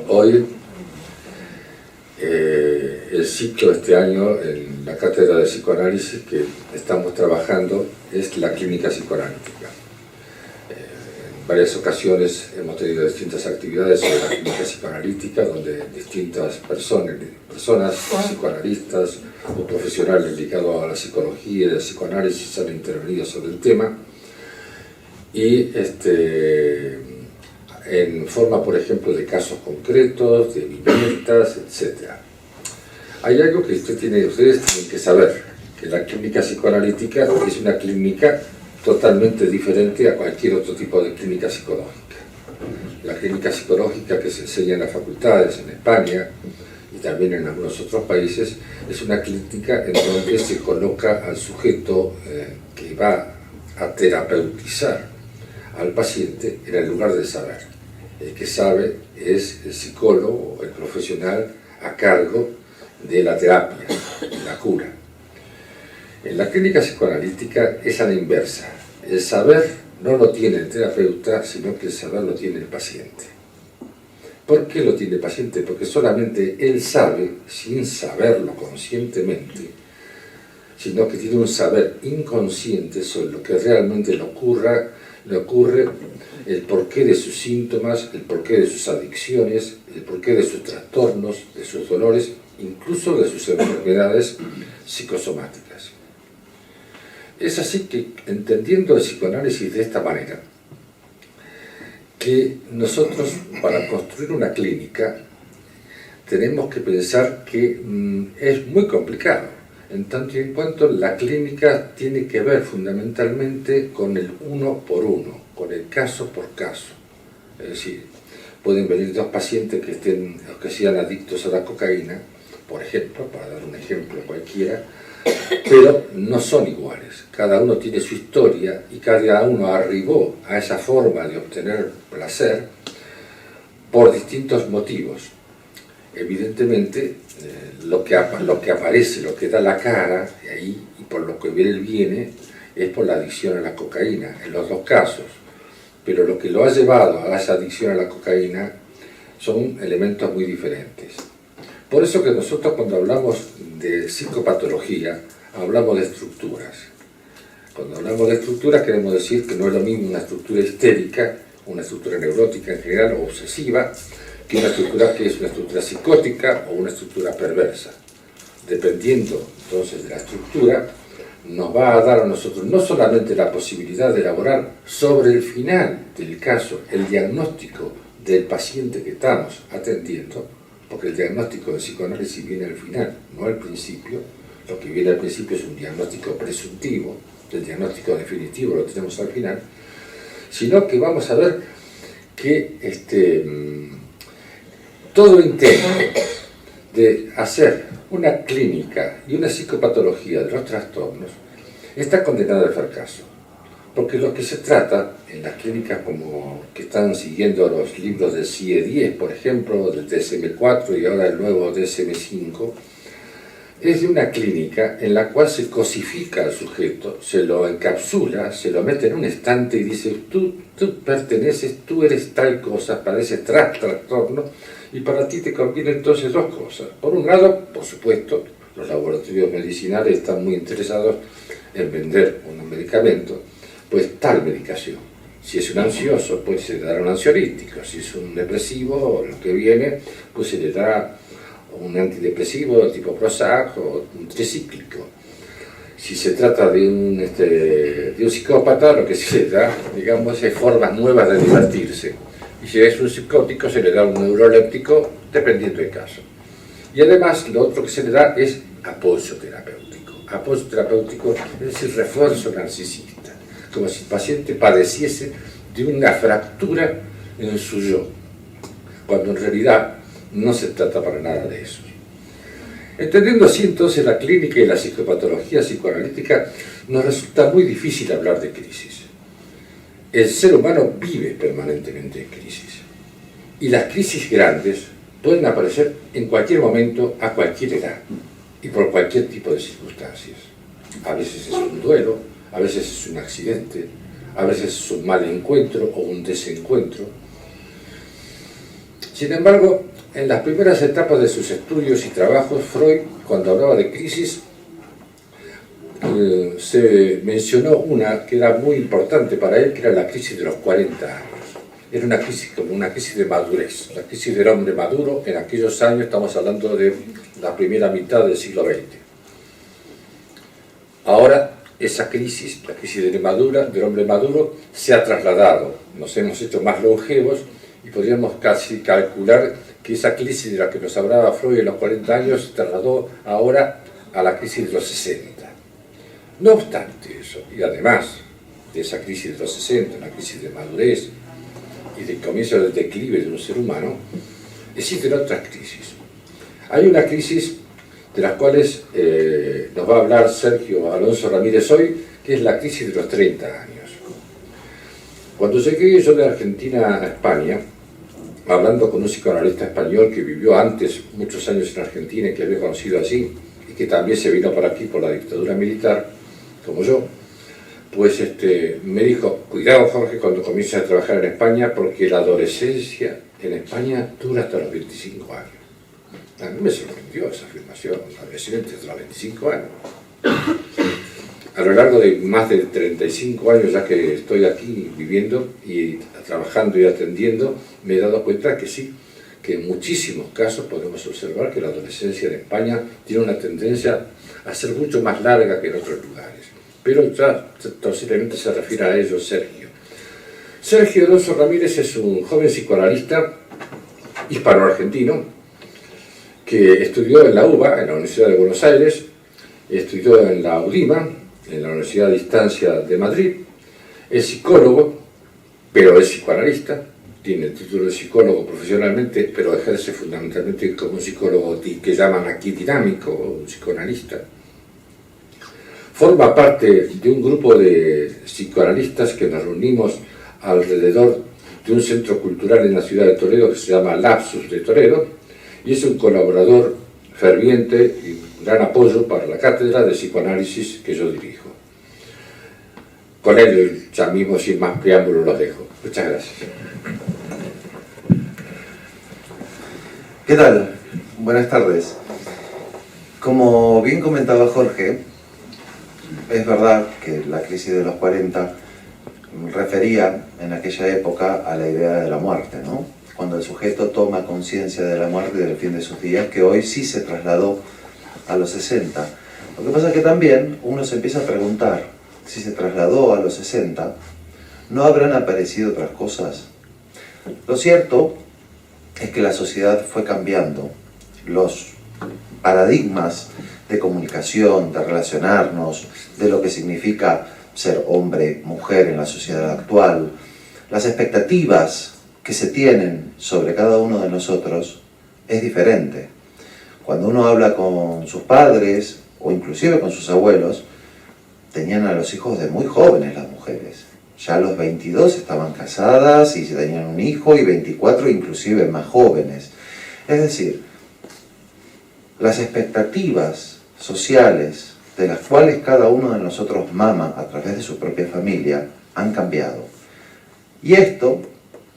Hoy el ciclo este año en la cátedra de psicoanálisis que estamos trabajando es la clínica psicoanalítica. En varias ocasiones hemos tenido distintas actividades sobre la clínica psicoanalítica donde distintas personas psicoanalistas o profesionales dedicados a la psicología y al psicoanálisis han intervenido sobre el tema y en forma, por ejemplo, de casos concretos, de viñetas, etc. Hay algo que ustedes tienen que saber, que la clínica psicoanalítica es una clínica totalmente diferente a cualquier otro tipo de clínica psicológica. La clínica psicológica que se enseña en las facultades en España y también en algunos otros países es una clínica en donde se coloca al sujeto que va a terapeutizar al paciente en el lugar del saber. El que sabe es el psicólogo, el profesional a cargo de la terapia, de la cura. En la clínica psicoanalítica es a la inversa. El saber no lo tiene el terapeuta, sino que el saber lo tiene el paciente. ¿Por qué lo tiene el paciente? Porque solamente él sabe, sin saberlo conscientemente, sino que tiene un saber inconsciente sobre lo que realmente le ocurre, el porqué de sus síntomas, el porqué de sus adicciones, el porqué de sus trastornos, de sus dolores, incluso de sus enfermedades psicosomáticas. Es así que, entendiendo el psicoanálisis de esta manera, que nosotros, para construir una clínica, tenemos que pensar que es muy complicado, en tanto y en cuanto la clínica tiene que ver fundamentalmente con el uno por uno, con el caso por caso. Es decir, pueden venir dos pacientes que sean adictos a la cocaína, por ejemplo, para dar un ejemplo cualquiera, pero no son iguales. Cada uno tiene su historia y cada uno arribó a esa forma de obtener placer por distintos motivos. Evidentemente, lo que aparece, lo que da la cara, y por lo que él viene, es por la adicción a la cocaína, en los dos casos. Pero lo que lo ha llevado a esa adicción a la cocaína son elementos muy diferentes. Por eso que nosotros cuando hablamos de psicopatología, hablamos de estructuras. Cuando hablamos de estructuras queremos decir que no es lo mismo una estructura histérica, una estructura neurótica en general o obsesiva, que una estructura que es una estructura psicótica o una estructura perversa. Dependiendo entonces de la estructura, nos va a dar a nosotros no solamente la posibilidad de elaborar sobre el final del caso el diagnóstico del paciente que estamos atendiendo, porque el diagnóstico de psicoanálisis viene al final, no al principio. Lo que viene al principio es un diagnóstico presuntivo, el diagnóstico definitivo lo tenemos al final, sino que vamos a ver que todo intento de hacer una clínica y una psicopatología de los trastornos está condenado al fracaso. Porque lo que se trata en las clínicas como que están siguiendo los libros del CIE-10, por ejemplo, del DSM-4 y ahora el nuevo DSM-5, es de una clínica en la cual se cosifica al sujeto, se lo encapsula, se lo mete en un estante y dice, tú perteneces, tú eres tal cosa, padeces trastorno, y para ti te conviene entonces dos cosas. Por un lado, por supuesto, los laboratorios medicinales están muy interesados en vender un medicamento, pues tal medicación. Si es un ansioso, pues se le dará un ansiolítico. Si es un depresivo, lo que viene, pues se le da un antidepresivo tipo Prozac o un tricíclico. Si se trata de un psicópata, lo que se le da, digamos, es formas nuevas de divertirse. Y si es un psicótico, se le da un neuroléptico, dependiendo del caso. Y además, lo otro que se le da es apoyo terapéutico. Apoyo terapéutico es decir, refuerzo narcisista, como si el paciente padeciese de una fractura en su yo, cuando en realidad no se trata para nada de eso. Entendiendo así entonces la clínica y la psicopatología psicoanalítica, nos resulta muy difícil hablar de crisis. El ser humano vive permanentemente en crisis. Y las crisis grandes pueden aparecer en cualquier momento, a cualquier edad y por cualquier tipo de circunstancias. A veces es un duelo, a veces es un accidente, a veces es un mal encuentro o un desencuentro. Sin embargo, en las primeras etapas de sus estudios y trabajos, Freud, cuando hablaba de crisis, se mencionó una que era muy importante para él, que era la crisis de los 40 años. Era una crisis como una crisis de madurez, la crisis del hombre maduro en aquellos años, estamos hablando de la primera mitad del siglo XX. Ahora, esa crisis, la crisis del hombre maduro, se ha trasladado, nos hemos hecho más longevos y podríamos casi calcular que esa crisis de la que nos hablaba Freud en los 40 años se trasladó ahora a la crisis de los 60. No obstante eso, y además de esa crisis de los 60, una crisis de madurez y del comienzo del declive de un ser humano, existen otras crisis. Hay una crisis de las cuales nos va a hablar Sergio Alonso Ramírez hoy, que es la crisis de los 30 años. Cuando llegué yo de Argentina a España, hablando con un psicoanalista español que vivió antes muchos años en Argentina y que había conocido allí, y que también se vino para aquí por la dictadura militar, como yo, pues me dijo, cuidado Jorge cuando comiences a trabajar en España, porque la adolescencia en España dura hasta los 25 años. A mí me sorprendió esa afirmación, adolescente hasta los 25 años. A lo largo de más de 35 años ya que estoy aquí viviendo y trabajando y atendiendo, me he dado cuenta que sí, que en muchísimos casos podemos observar que la adolescencia en España tiene una tendencia a ser mucho más larga que en otros lugares. Pero ya posiblemente se refiere a ello Sergio. Sergio Alonso Ramírez es un joven psicoanalista hispano-argentino que estudió en la UBA, en la Universidad de Buenos Aires, estudió en la UDIMA, en la Universidad a Distancia de Madrid, es psicólogo, pero es psicoanalista, tiene el título de psicólogo profesionalmente, pero ejerce fundamentalmente como un psicólogo que llaman aquí dinámico, un psicoanalista. Forma parte de un grupo de psicoanalistas que nos reunimos alrededor de un centro cultural en la ciudad de Toledo que se llama Lapsus de Toledo, y es un colaborador ferviente y gran apoyo para la cátedra de psicoanálisis que yo dirijo. Con él ya mismo, sin más preámbulos, los dejo. Muchas gracias. ¿Qué tal? Buenas tardes. Como bien comentaba Jorge, es verdad que la crisis de los 40 refería en aquella época a la idea de la muerte, ¿no? Cuando el sujeto toma conciencia de la muerte y del fin de sus días, que hoy sí se trasladó a los 60. Lo que pasa es que también uno se empieza a preguntar, si se trasladó a los 60, ¿no habrán aparecido otras cosas? Lo cierto es que la sociedad fue cambiando, los paradigmas de comunicación, de relacionarnos, de lo que significa ser hombre, mujer en la sociedad actual, las expectativas que se tienen sobre cada uno de nosotros es diferente. Cuando uno habla con sus padres o inclusive con sus abuelos, tenían a los hijos de muy jóvenes las mujeres. Ya a los 22 estaban casadas y tenían un hijo, y 24 inclusive más jóvenes. Es decir, las expectativas sociales de las cuales cada uno de nosotros mama a través de su propia familia han cambiado. Y esto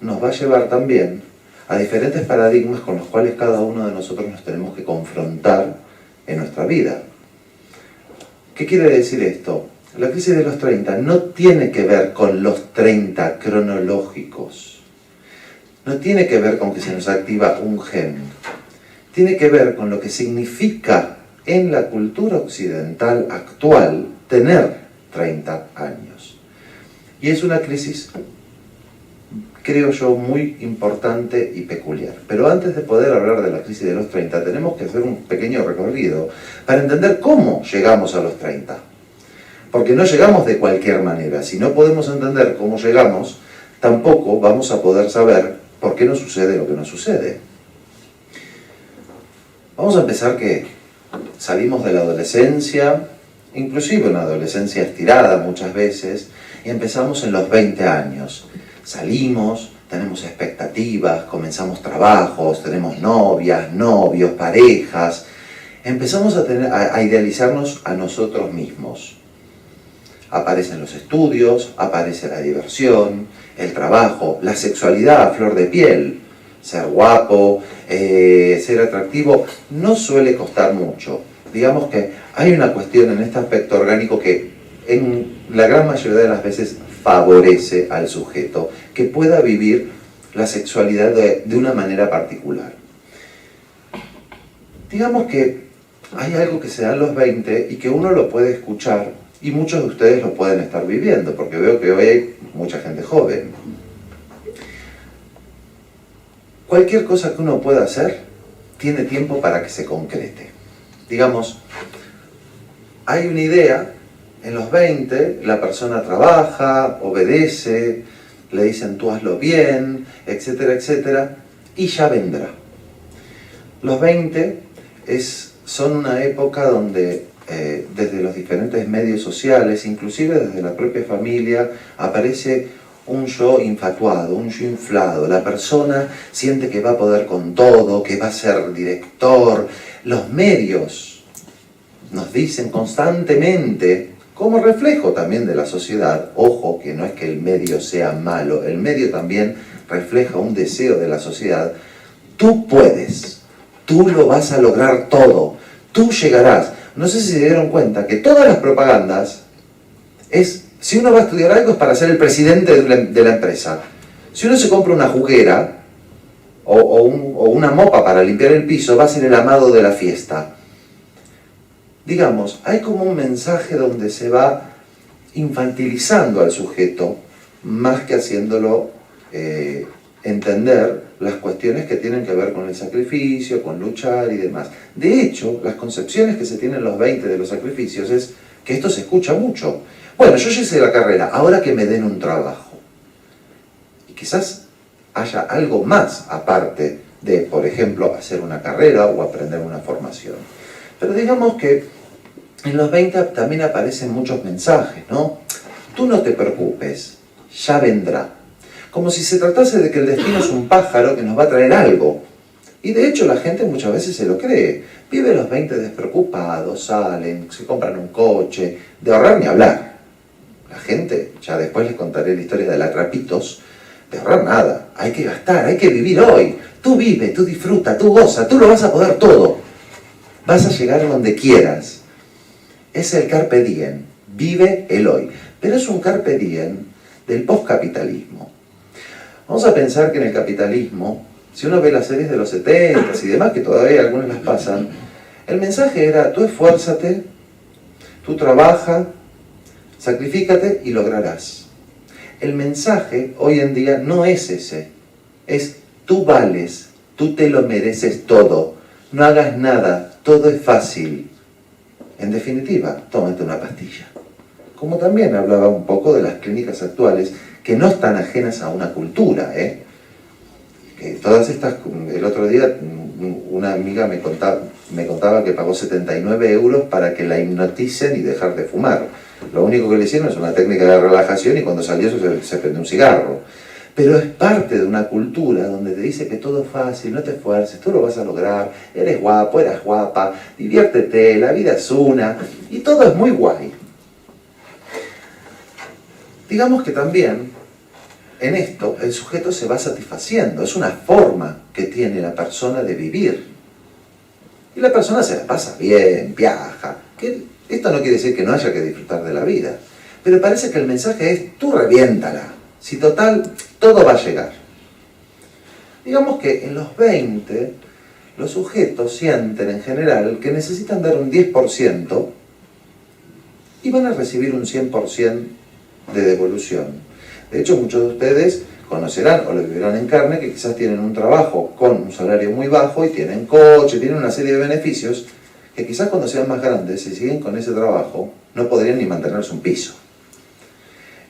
nos va a llevar también a diferentes paradigmas con los cuales cada uno de nosotros nos tenemos que confrontar en nuestra vida. ¿Qué quiere decir esto? La crisis de los 30 no tiene que ver con los 30 cronológicos. No tiene que ver con que se nos activa un gen. Tiene que ver con lo que significa en la cultura occidental actual tener 30 años. Y es una crisis, creo yo, muy importante y peculiar. Pero antes de poder hablar de la crisis de los 30, tenemos que hacer un pequeño recorrido para entender cómo llegamos a los 30. Porque no llegamos de cualquier manera. Si no podemos entender cómo llegamos, tampoco vamos a poder saber por qué nos sucede lo que nos sucede. Vamos a empezar que salimos de la adolescencia, inclusive una adolescencia estirada muchas veces, y empezamos en los 20 años. Salimos, tenemos expectativas, comenzamos trabajos, tenemos novias, novios, parejas. Empezamos a idealizarnos a nosotros mismos. Aparecen los estudios, aparece la diversión, el trabajo, la sexualidad a flor de piel. ser guapo, ser atractivo, no suele costar mucho. Digamos que hay una cuestión en este aspecto orgánico que en la gran mayoría de las veces favorece al sujeto que pueda vivir la sexualidad de una manera particular. Digamos que hay algo que se da en los 20 y que uno lo puede escuchar y muchos de ustedes lo pueden estar viviendo, porque veo que hoy hay mucha gente joven. Cualquier cosa que uno pueda hacer tiene tiempo para que se concrete. Digamos, hay una idea, en los 20 la persona trabaja, obedece, le dicen tú hazlo bien, etcétera, etcétera, y ya vendrá. Los 20 son una época donde desde los diferentes medios sociales, inclusive desde la propia familia, aparece un yo infatuado, un yo inflado. La persona siente que va a poder con todo, que va a ser director. Los medios nos dicen constantemente, como reflejo también de la sociedad, ojo que no es que el medio sea malo, el medio también refleja un deseo de la sociedad, tú puedes, tú lo vas a lograr todo, tú llegarás. No sé si se dieron cuenta que todas las propagandas si uno va a estudiar algo es para ser el presidente de la empresa. Si uno se compra una juguera o una mopa para limpiar el piso, va a ser el amado de la fiesta. Digamos, hay como un mensaje donde se va infantilizando al sujeto más que haciéndolo entender las cuestiones que tienen que ver con el sacrificio, con luchar y demás. De hecho, las concepciones que se tienen en los 20 de los sacrificios es que esto se escucha mucho. Bueno, yo ya hice la carrera, ahora que me den un trabajo. Y quizás haya algo más aparte de, por ejemplo, hacer una carrera o aprender una formación. Pero digamos que en los 20 también aparecen muchos mensajes, ¿no? Tú no te preocupes, ya vendrá. Como si se tratase de que el destino es un pájaro que nos va a traer algo. Y de hecho la gente muchas veces se lo cree. Vive los 20 despreocupados, salen, se compran un coche, de ahorrar ni hablar. La gente, ya después les contaré la historia de la Trapitos, de ahorrar nada, hay que gastar, hay que vivir hoy. Tú vive, tú disfruta, tú goza, tú lo vas a poder todo. Vas a llegar donde quieras. Es el carpe diem, vive el hoy. Pero es un carpe diem del postcapitalismo. Vamos a pensar que en el capitalismo, si uno ve las series de los 70 y demás, que todavía algunas las pasan, el mensaje era, tú esfuérzate, tú trabaja, sacrifícate y lograrás. El mensaje hoy en día no es ese, es tú vales, tú te lo mereces todo, no hagas nada, todo es fácil. En definitiva, tómate una pastilla. Como también hablaba un poco de las clínicas actuales, que no están ajenas a una cultura, Que todas estas, el otro día una amiga me contaba que pagó 79 euros para que la hipnoticen y dejar de fumar. Lo único que le hicieron es una técnica de relajación y cuando salió se prendió un cigarro. Pero es parte de una cultura donde te dice que todo es fácil, no te esfuerces, tú lo vas a lograr, eres guapo, eres guapa, diviértete, la vida es una, y todo es muy guay. Digamos que también en esto el sujeto se va satisfaciendo, es una forma que tiene la persona de vivir. Y la persona se la pasa bien, viaja. Esto no quiere decir que no haya que disfrutar de la vida, pero parece que el mensaje es tú reviéntala, si total todo va a llegar. Digamos que en los 20 los sujetos sienten en general que necesitan dar un 10% y van a recibir un 100% de devolución. De hecho, muchos de ustedes conocerán o lo vivirán en carne que quizás tienen un trabajo con un salario muy bajo y tienen coche, tienen una serie de beneficios que quizás cuando sean más grandes, si siguen con ese trabajo, no podrían ni mantenerse un piso.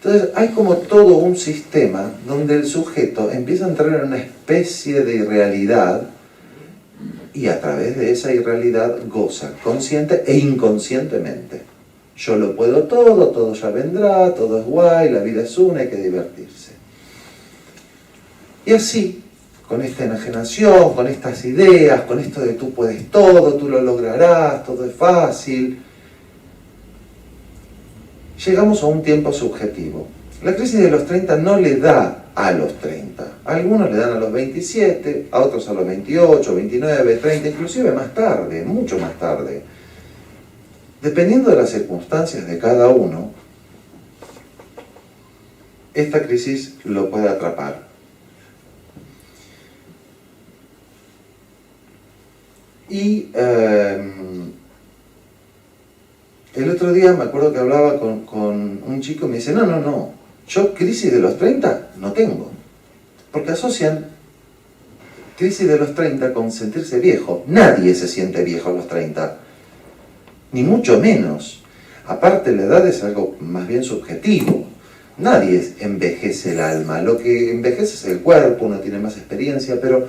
Entonces hay como todo un sistema donde el sujeto empieza a entrar en una especie de irrealidad y a través de esa irrealidad goza consciente e inconscientemente. Yo lo puedo todo, todo ya vendrá, todo es guay, la vida es una, hay que divertirse. Y así, con esta enajenación, con estas ideas, con esto de tú puedes todo, tú lo lograrás, todo es fácil, llegamos a un tiempo subjetivo. La crisis de los 30 no le da a los 30. A algunos le dan a los 27, a otros a los 28, 29, 30, inclusive más tarde, mucho más tarde. Dependiendo de las circunstancias de cada uno, esta crisis lo puede atrapar. Y el otro día me acuerdo que hablaba con un chico y me dice, no, yo crisis de los 30 no tengo. Porque asocian crisis de los 30 con sentirse viejo. Nadie se siente viejo a los 30, ni mucho menos. Aparte, la edad es algo más bien subjetivo. Nadie envejece el alma, lo que envejece es el cuerpo, uno tiene más experiencia, pero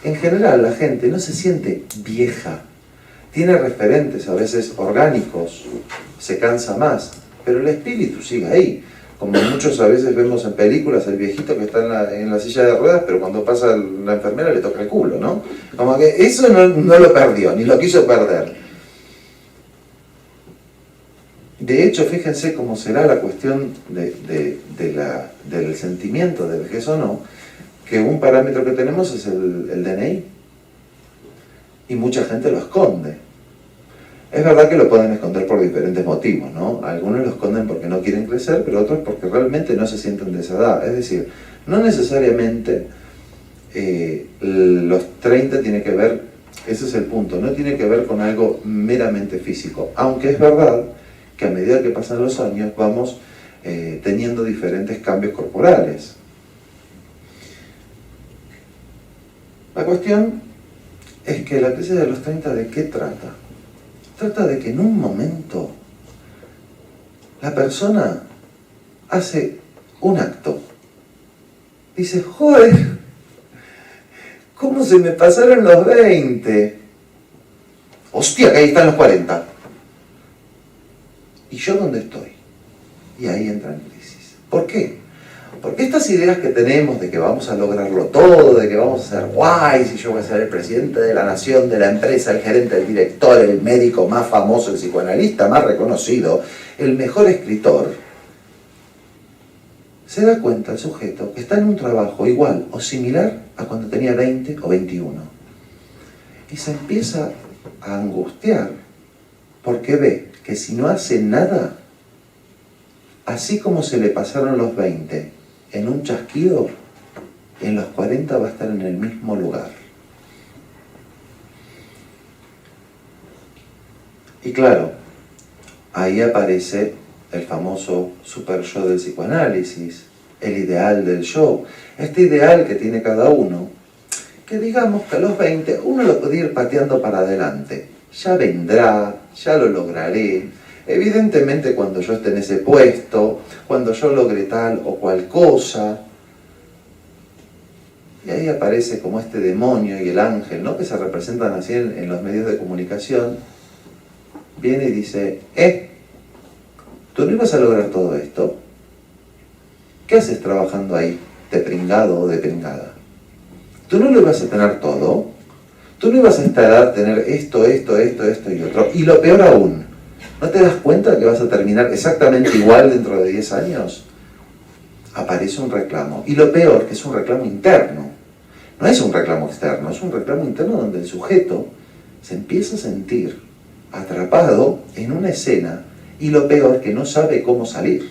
en general la gente no se siente vieja. Tiene referentes a veces orgánicos, se cansa más, pero el espíritu sigue ahí. Como muchos a veces vemos en películas, el viejito que está en la silla de ruedas, pero cuando pasa la enfermera le toca el culo, ¿no? Como que eso no lo perdió, ni lo quiso perder. De hecho, fíjense cómo será la cuestión del sentimiento de vejez o no, que un parámetro que tenemos es el DNI. Y mucha gente lo esconde. Es verdad que lo pueden esconder por diferentes motivos, ¿no? Algunos lo esconden porque no quieren crecer, pero otros porque realmente no se sienten de esa edad. Es decir, no necesariamente los 30 tiene que ver, ese es el punto, no tiene que ver con algo meramente físico. Aunque es verdad que a medida que pasan los años vamos teniendo diferentes cambios corporales. La cuestión es que la crisis de los 30, ¿de qué trata? Trata de que en un momento la persona hace un acto. Dice, joder, ¿cómo se me pasaron los 20? Hostia, que ahí están los 40. ¿Y yo dónde estoy? Y ahí entra en crisis. ¿Por qué? Porque estas ideas que tenemos de que vamos a lograrlo todo, de que vamos a ser guays, y yo voy a ser el presidente de la nación, de la empresa, el gerente, el director, el médico más famoso, el psicoanalista más reconocido, el mejor escritor, se da cuenta el sujeto que está en un trabajo igual o similar a cuando tenía 20 o 21. Y se empieza a angustiar porque ve que si no hace nada, así como se le pasaron los 20 en un chasquido, en los 40 va a estar en el mismo lugar. Y claro, ahí aparece el famoso super yo del psicoanálisis, el ideal del yo, este ideal que tiene cada uno, que digamos que a los 20 uno lo puede ir pateando para adelante. Ya vendrá, ya lo lograré. Evidentemente cuando yo esté en ese puesto, cuando yo logre tal o cual cosa. Y ahí aparece como este demonio y el ángel, ¿no? Que se representan así en los medios de comunicación. Viene y dice, ¿tú no ibas a lograr todo esto? ¿Qué haces trabajando ahí, de pringado o de pringada? ¿Tú no lo ibas a tener todo? ¿Tú no ibas a esta edad a tener esto y otro? Y lo peor aún, ¿no te das cuenta de que vas a terminar exactamente igual dentro de 10 años? Aparece un reclamo. Y lo peor, que es un reclamo interno. No es un reclamo externo, es un reclamo interno donde el sujeto se empieza a sentir atrapado en una escena y lo peor, que no sabe cómo salir.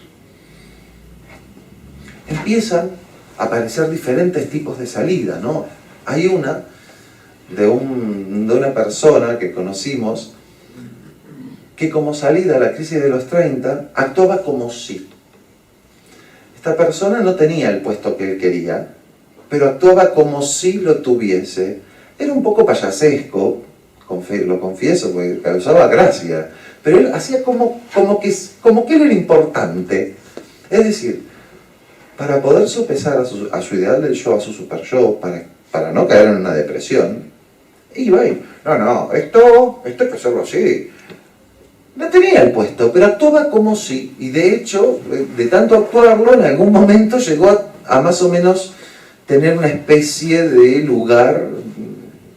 Empiezan a aparecer diferentes tipos de salida, ¿no? Hay una de una persona que conocimos que como salida a la crisis de los 30 actuaba como si. Esta persona no tenía el puesto que él quería, pero actuaba como si lo tuviese. Era un poco payasesco, lo confieso, porque causaba gracia, pero él hacía como que él era importante. Es decir, para poder sopesar a su ideal del yo, a su super yo, para no caer en una depresión, iba y, esto hay que hacerlo así. No tenía el puesto, pero actuaba como si, y de hecho, de tanto actuarlo, en algún momento llegó a más o menos tener una especie de lugar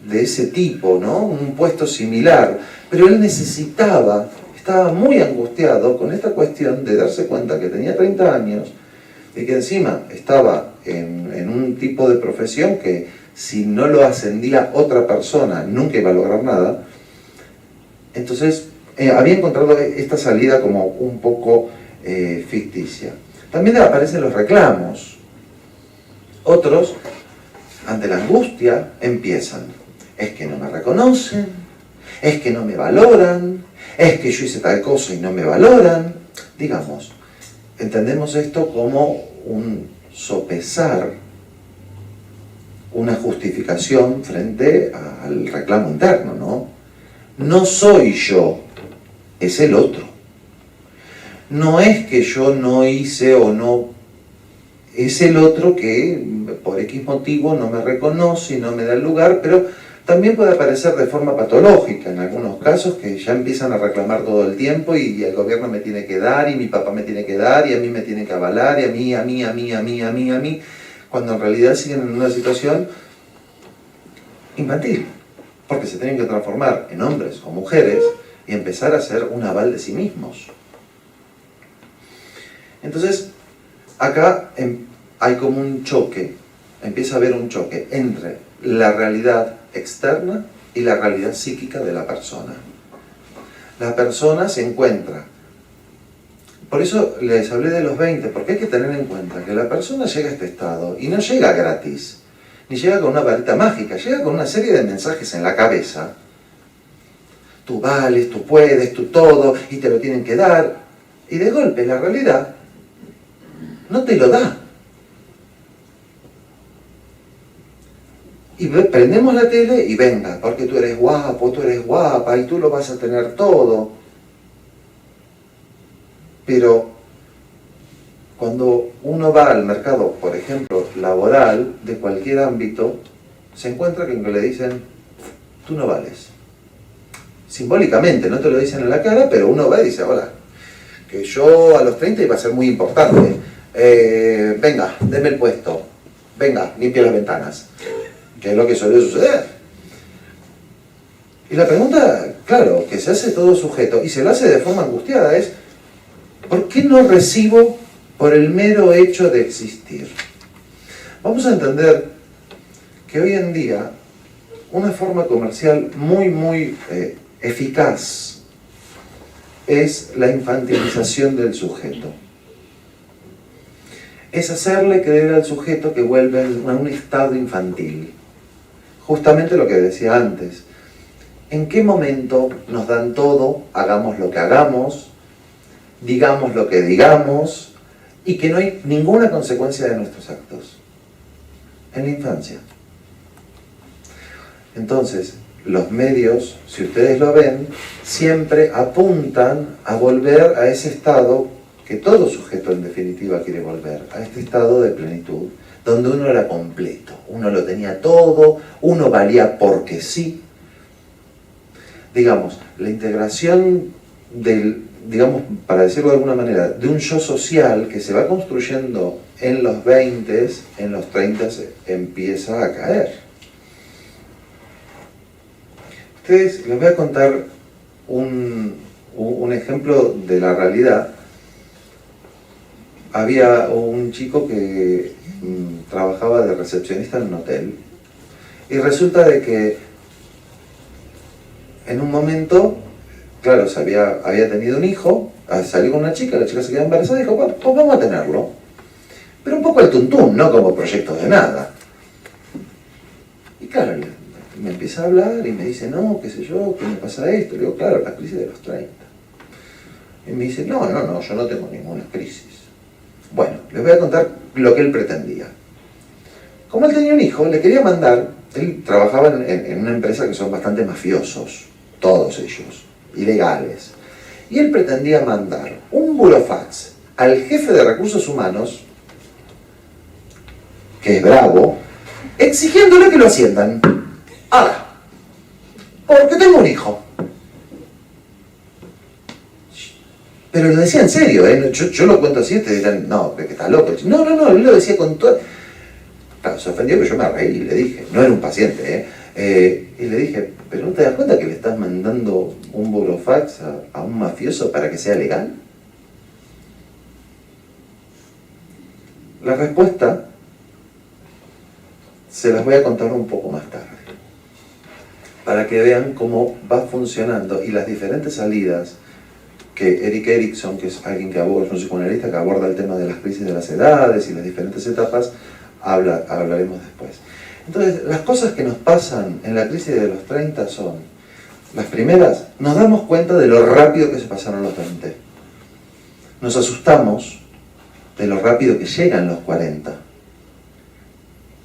de ese tipo, ¿no? Un puesto similar. Pero él necesitaba estaba muy angustiado con esta cuestión de darse cuenta que tenía 30 años y que encima estaba en un tipo de profesión que si no lo ascendía otra persona nunca iba a lograr nada. Entonces había encontrado esta salida como un poco ficticia. También aparecen los reclamos. Otros, ante la angustia, empiezan: es que no me reconocen, es que no me valoran, es que yo hice tal cosa y no me valoran. Digamos, entendemos esto como un sopesar, una justificación frente al reclamo interno, ¿no? No soy yo, es el otro. No es que yo no hice o no, es el otro que por X motivo no me reconoce y no me da el lugar, pero también puede aparecer de forma patológica en algunos casos, que ya empiezan a reclamar todo el tiempo y el gobierno me tiene que dar y mi papá me tiene que dar y a mí me tiene que avalar y a mí, cuando en realidad siguen en una situación infantil, porque se tienen que transformar en hombres o mujeres y empezar a hacer un aval de sí mismos. Entonces, acá hay como un choque, empieza a haber un choque entre la realidad externa y la realidad psíquica de la persona. La persona se encuentra, por eso les hablé de los 20, porque hay que tener en cuenta que la persona llega a este estado y no llega gratis, ni llega con una varita mágica, llega con una serie de mensajes en la cabeza. Tú vales, tú puedes, tú todo, y te lo tienen que dar, y de golpe la realidad no te lo da. Y prendemos la tele y venga, porque tú eres guapo, tú eres guapa y tú lo vas a tener todo. Pero cuando uno va al mercado, por ejemplo, laboral, de cualquier ámbito, se encuentra con que le dicen: tú no vales. Simbólicamente, no te lo dicen en la cara, pero uno va y dice: hola, que yo a los 30 iba a ser muy importante. Venga, deme el puesto. Venga, limpia las ventanas. Que es lo que suele suceder. Y la pregunta, claro, que se hace todo sujeto, y se la hace de forma angustiada, es: ¿por qué no recibo por el mero hecho de existir? Vamos a entender que hoy en día una forma comercial muy eficaz es la infantilización del sujeto. Es hacerle creer al sujeto que vuelve a un estado infantil. Justamente lo que decía antes. ¿En qué momento nos dan todo, hagamos lo que hagamos, digamos lo que digamos, y que no hay ninguna consecuencia de nuestros actos? En la infancia. Entonces, los medios, si ustedes lo ven, siempre apuntan a volver a ese estado que todo sujeto en definitiva quiere volver, a este estado de plenitud, donde uno era completo, uno lo tenía todo, uno valía porque sí. Digamos, la integración del, digamos, para decirlo de alguna manera, de un yo social que se va construyendo en los 20, en los 30 empieza a caer. Ustedes, les voy a contar un ejemplo de la realidad. Había un chico que trabajaba de recepcionista en un hotel y resulta de que en un momento, claro, había tenido un hijo, salió con una chica, la chica se quedó embarazada y dijo: bueno, pues vamos a tenerlo. Pero un poco al tuntún, no como proyecto de nada. Y claro, me empieza a hablar y me dice: no, qué sé yo, ¿qué me pasa esto? Le digo: claro, la crisis de los 30. Y me dice: no, yo no tengo ninguna crisis. Bueno, les voy a contar lo que él pretendía. Como él tenía un hijo, le quería mandar, él trabajaba en una empresa que son bastante mafiosos, todos ellos, ilegales. Y él pretendía mandar un burofax al jefe de recursos humanos, que es bravo, exigiéndole que lo asciendan. Ahora, porque tengo un hijo. Pero lo decía en serio, ¿eh? Yo lo cuento así, te dirán: no, que está loco. No, él lo decía con todo. Claro, se ofendió, pero yo me reí y le dije, no era un paciente, Y le dije, ¿pero no te das cuenta que le estás mandando un burofax a un mafioso para que sea legal? La respuesta se las voy a contar un poco más tarde, para que vean cómo va funcionando y las diferentes salidas que Erik Erikson, que es alguien que aborda, es un psicoanalista que aborda el tema de las crisis de las edades y las diferentes etapas, hablaremos después. Entonces, las cosas que nos pasan en la crisis de los 30 son, las primeras, nos damos cuenta de lo rápido que se pasaron los 20. Nos asustamos de lo rápido que llegan los 40.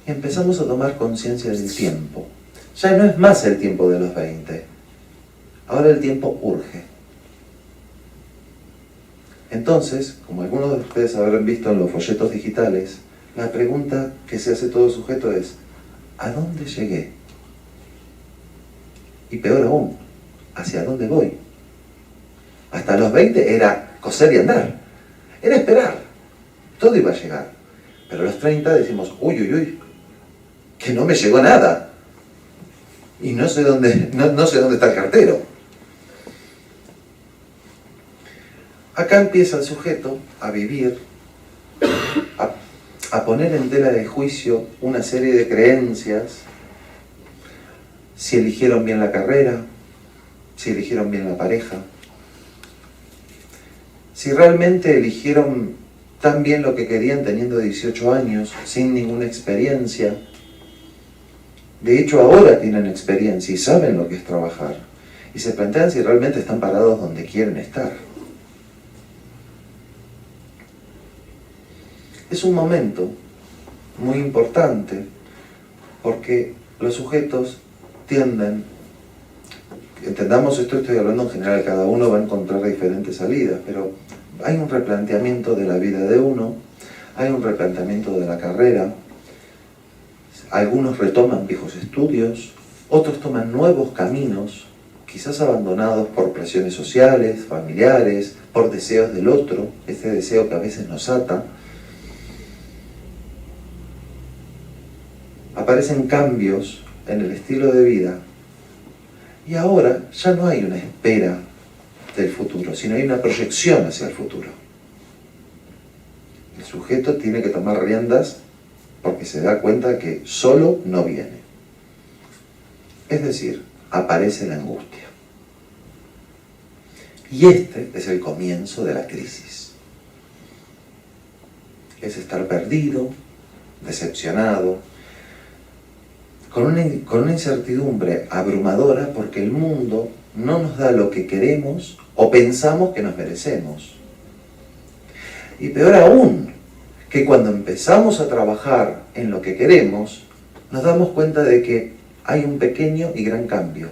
Y empezamos a tomar conciencia del tiempo. Ya no es más el tiempo de los 20. Ahora el tiempo urge. Entonces, como algunos de ustedes habrán visto en los folletos digitales, la pregunta que se hace todo sujeto es, ¿a dónde llegué? Y peor aún, ¿hacia dónde voy? Hasta los 20 era coser y andar, era esperar, todo iba a llegar. Pero a los 30 decimos, uy, uy, uy, que no me llegó nada. Y no sé dónde está el cartero. Acá empieza el sujeto a vivir, a poner en tela de juicio una serie de creencias, si eligieron bien la carrera, si eligieron bien la pareja, si realmente eligieron tan bien lo que querían teniendo 18 años, sin ninguna experiencia. De hecho, ahora tienen experiencia y saben lo que es trabajar, y se plantean si realmente están parados donde quieren estar. Es un momento muy importante porque los sujetos tienden, entendamos esto, estoy hablando en general, cada uno va a encontrar diferentes salidas, pero hay un replanteamiento de la vida de uno, hay un replanteamiento de la carrera, algunos retoman viejos estudios, otros toman nuevos caminos, quizás abandonados por presiones sociales, familiares, por deseos del otro, ese deseo que a veces nos ata. Aparecen cambios en el estilo de vida y ahora ya no hay una espera del futuro, sino hay una proyección hacia el futuro. El sujeto tiene que tomar riendas porque se da cuenta que solo no viene. Es decir, aparece la angustia. Y este es el comienzo de la crisis. Es estar perdido, decepcionado, con una incertidumbre abrumadora porque el mundo no nos da lo que queremos o pensamos que nos merecemos. Y peor aún, que cuando empezamos a trabajar en lo que queremos, nos damos cuenta de que hay un pequeño y gran cambio.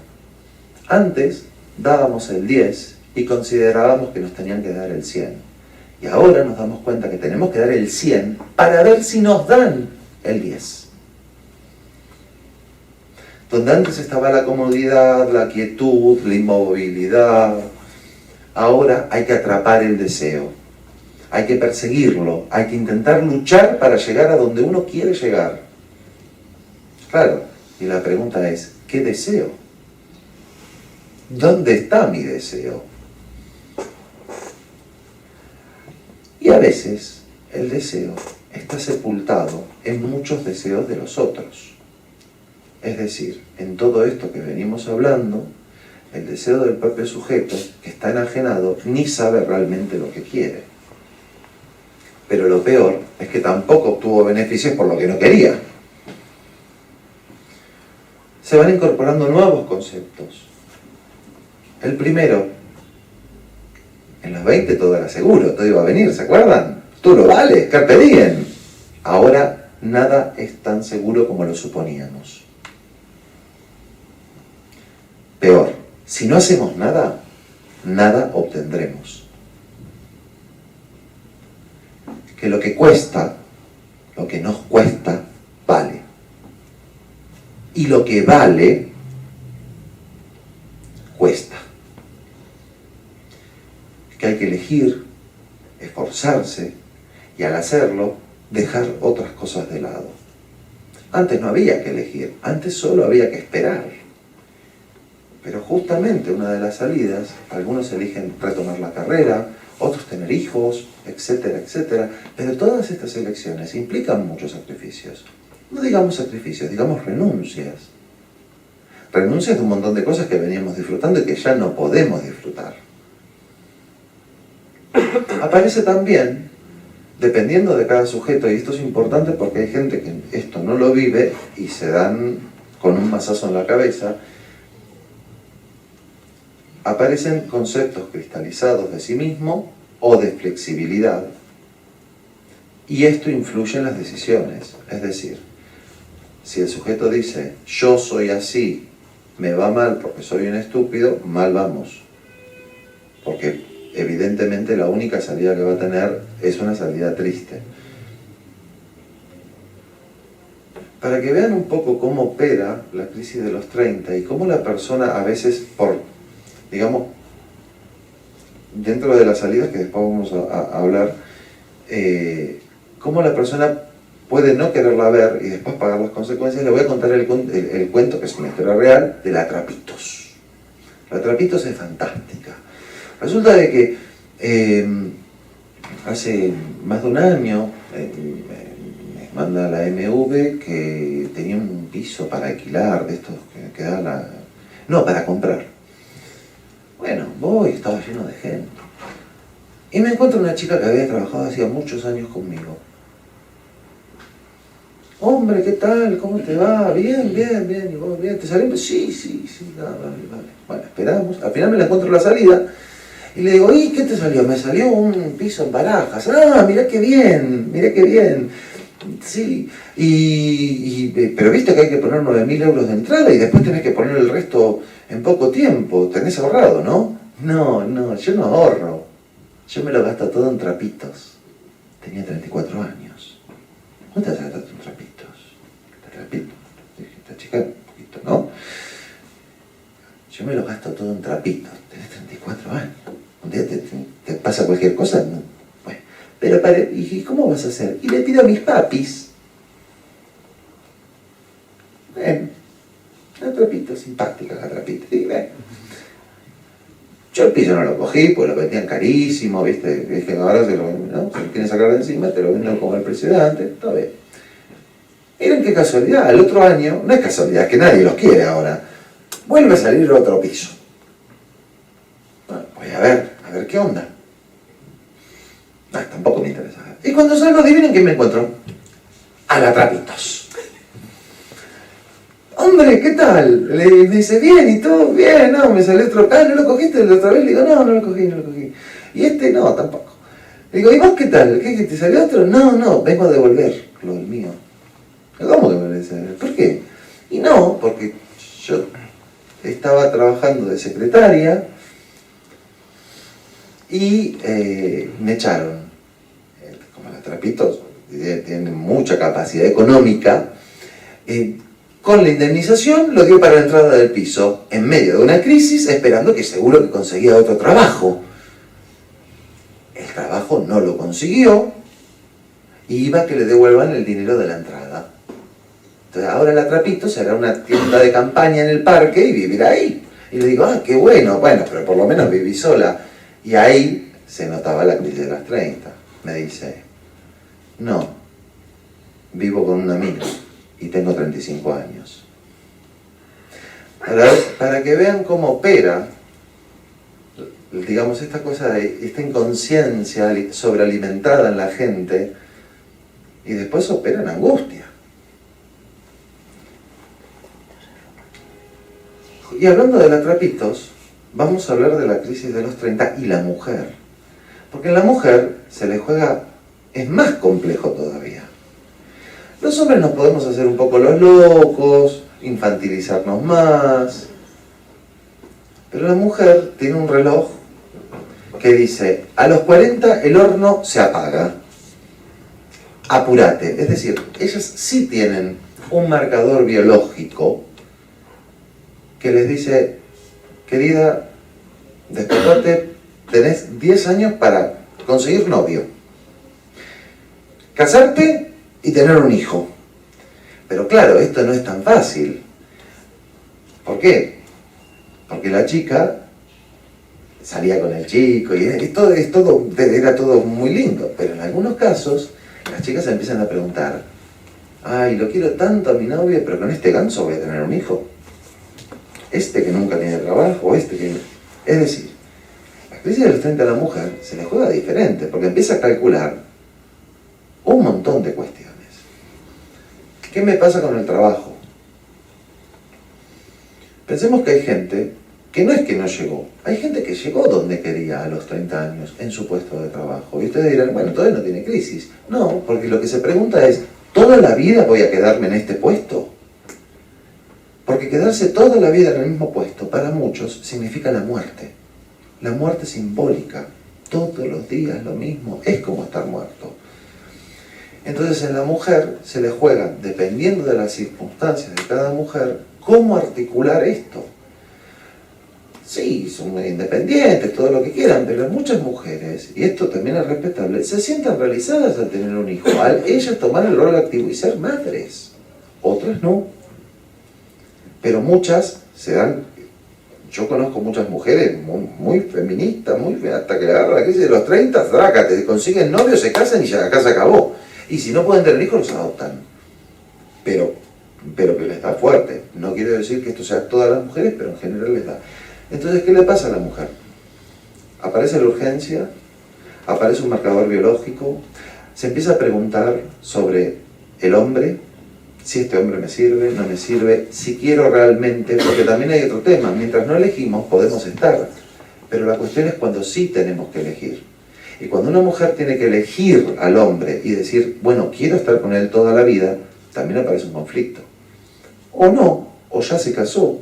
Antes dábamos el 10 y considerábamos que nos tenían que dar el 100. Y ahora nos damos cuenta que tenemos que dar el 100 para ver si nos dan el 10. Donde antes estaba la comodidad, la quietud, la inmovilidad, ahora hay que atrapar el deseo, hay que perseguirlo, hay que intentar luchar para llegar a donde uno quiere llegar. Claro, y la pregunta es, ¿qué deseo? ¿Dónde está mi deseo? Y a veces el deseo está sepultado en muchos deseos de los otros. Es decir, en todo esto que venimos hablando, el deseo del propio sujeto, que está enajenado, ni sabe realmente lo que quiere. Pero lo peor es que tampoco obtuvo beneficios por lo que no quería. Se van incorporando nuevos conceptos. El primero, en los 20 todo era seguro, todo iba a venir, ¿se acuerdan? Tú lo vales, carpe diem. Ahora nada es tan seguro como lo suponíamos. Peor, si no hacemos nada, nada obtendremos. Que lo que cuesta, lo que nos cuesta, vale. Y lo que vale, cuesta. Que hay que elegir, esforzarse y al hacerlo, dejar otras cosas de lado. Antes no había que elegir, antes solo había que esperar. Pero justamente una de las salidas, algunos eligen retomar la carrera, otros tener hijos, etcétera, etcétera. Pero todas estas elecciones implican muchos sacrificios. No digamos sacrificios, digamos renuncias. Renuncias de un montón de cosas que veníamos disfrutando y que ya no podemos disfrutar. Aparece también, dependiendo de cada sujeto, y esto es importante porque hay gente que esto no lo vive y se dan con un mazazo en la cabeza, aparecen conceptos cristalizados de sí mismo o de flexibilidad, y esto influye en las decisiones. Es decir, si el sujeto dice, yo soy así, me va mal porque soy un estúpido, mal vamos. Porque evidentemente la única salida que va a tener es una salida triste. Para que vean un poco cómo opera la crisis de los 30 y cómo la persona a veces, digamos, dentro de las salidas que después vamos a hablar, cómo la persona puede no quererla ver y después pagar las consecuencias. Le voy a contar el cuento, que es una historia real, de la Trapitos. La Trapitos es fantástica. Resulta de que hace más de un año me manda la MV que tenía un piso para alquilar, de estos que da no, para comprar. Bueno, voy, estaba lleno de gente. Y me encuentro una chica que había trabajado hacía muchos años conmigo. Hombre, ¿qué tal? ¿Cómo te va? Bien, bien, bien. ¿Y vos bien? ¿Te salió? Sí. Vale. Bueno, esperamos. Al final me la encuentro en la salida. Y le digo, ¿y qué te salió? Me salió un piso en Barajas. Ah, mirá qué bien. Sí. Pero viste que hay que poner 9.000 euros de entrada y después tenés que poner el resto en poco tiempo. Tenés ahorrado, ¿no? No, yo no ahorro. Yo me lo gasto todo en trapitos. Tenía 34 años. ¿Cómo te vas a gastar en trapitos? ¿Trapitos? Esta chica, un poquito, ¿no? Yo me lo gasto todo en trapitos. Tenés 34 años. Un día te pasa cualquier cosa, ¿no? Bueno, pero ¿y cómo vas a hacer? Y le pido a mis papis. Bueno, la Trapito, simpática la Trapito. Y bueno, yo el piso no lo cogí, pues lo vendían carísimo, ¿viste? Es que ahora se lo quieren sacar de encima, te lo venden como el presidente, todo bien. Miren qué casualidad, el otro año, no es casualidad, que nadie los quiere ahora, vuelve a salir otro piso. Bueno, voy a ver qué onda. Tampoco me interesa. Y cuando salgo, adivinen quién me encuentro. A la Trapitos. Hombre, ¿qué tal? Me dice, bien, ¿y tú? Bien, no, me salió otro. ¿No lo cogiste la otra vez? Le digo, no lo cogí. Y no, tampoco. Le digo, ¿y vos qué tal? ¿Qué te salió otro? No, vengo a devolver lo del mío. ¿Cómo que me dice? ¿Por qué? Y no, porque yo estaba trabajando de secretaria y me echaron. Como la Trapitos tiene mucha capacidad económica, con la indemnización lo dio para la entrada del piso, en medio de una crisis, esperando que seguro que conseguía otro trabajo. El trabajo no lo consiguió y iba a que le devuelvan el dinero de la entrada. Entonces ahora la Trapito será una tienda de campaña en el parque y vivirá ahí. Y le digo, qué bueno, pero por lo menos viví sola. Y ahí se notaba la crisis de las 30. Me dice, no, vivo con un amigo y tengo 35 años. Para que vean cómo opera, digamos, esta cosa, esta inconsciencia sobrealimentada en la gente, y después opera en angustia. Y hablando de la Trapitos, vamos a hablar de la crisis de los 30 y la mujer. Porque en la mujer se le juega, es más complejo todavía. Los hombres nos podemos hacer un poco los locos, infantilizarnos más. Pero la mujer tiene un reloj que dice, a los 40 el horno se apaga. Apúrate. Es decir, ellas sí tienen un marcador biológico que les dice, querida, despertate, tenés 10 años para conseguir novio, casarte y tener un hijo. Pero claro, esto no es tan fácil. ¿Por qué? Porque la chica salía con el chico y era todo muy lindo, pero en algunos casos las chicas se empiezan a preguntar, ay, lo quiero tanto a mi novio, pero con este ganso voy a tener un hijo. Este que nunca tiene trabajo, este que... Es decir, la crisis de los 30 a la mujer se le juega diferente, porque empieza a calcular un montón de cuestiones. ¿Qué me pasa con el trabajo? Pensemos que hay gente que no es que no llegó, hay gente que llegó donde quería a los 30 años, en su puesto de trabajo. Y ustedes dirán, bueno, todavía no tiene crisis. No, porque lo que se pregunta es, ¿toda la vida voy a quedarme en este puesto? Porque quedarse toda la vida en el mismo puesto, para muchos, significa la muerte simbólica. Todos los días lo mismo, es como estar muerto. Entonces en la mujer se le juega, dependiendo de las circunstancias de cada mujer, cómo articular esto. Sí, son muy independientes, todo lo que quieran, pero muchas mujeres, y esto también es respetable, se sienten realizadas al tener un hijo, al ellas tomar el rol activo y ser madres. Otras no. Pero muchas se dan... Yo conozco muchas mujeres muy feministas, hasta que le agarra la crisis de los 30, trácate, consiguen novio, se casan y ya la casa acabó. Y si no pueden tener hijos, los adoptan. Pero que les da fuerte. No quiero decir que esto sea a todas las mujeres, pero en general les da. Entonces, ¿qué le pasa a la mujer? Aparece la urgencia, aparece un marcador biológico, se empieza a preguntar sobre el hombre, si este hombre me sirve, no me sirve, si quiero realmente, porque también hay otro tema, mientras no elegimos podemos estar, pero la cuestión es cuando sí tenemos que elegir. Y cuando una mujer tiene que elegir al hombre y decir, bueno, quiero estar con él toda la vida, también aparece un conflicto. O no, o ya se casó,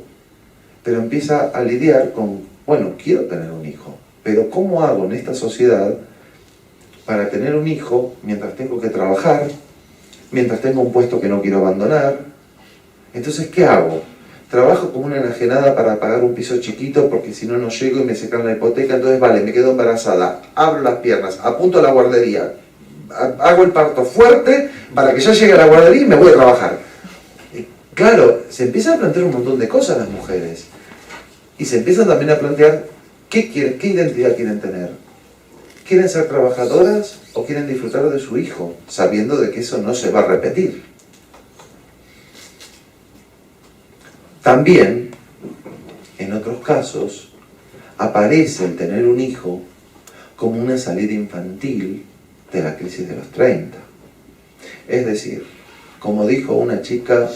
pero empieza a lidiar con, bueno, quiero tener un hijo, pero ¿cómo hago en esta sociedad para tener un hijo mientras tengo que trabajar, mientras tengo un puesto que no quiero abandonar? Entonces, ¿qué hago? Trabajo como una enajenada para pagar un piso chiquito porque si no, no llego y me secan la hipoteca, entonces vale, me quedo embarazada, abro las piernas, apunto a la guardería, hago el parto fuerte para que ya llegue a la guardería y me voy a trabajar. Claro, se empiezan a plantear un montón de cosas las mujeres y se empiezan también a plantear qué identidad quieren tener. ¿Quieren ser trabajadoras o quieren disfrutar de su hijo, sabiendo de que eso no se va a repetir? También, en otros casos, aparece el tener un hijo como una salida infantil de la crisis de los 30. Es decir, como dijo una chica,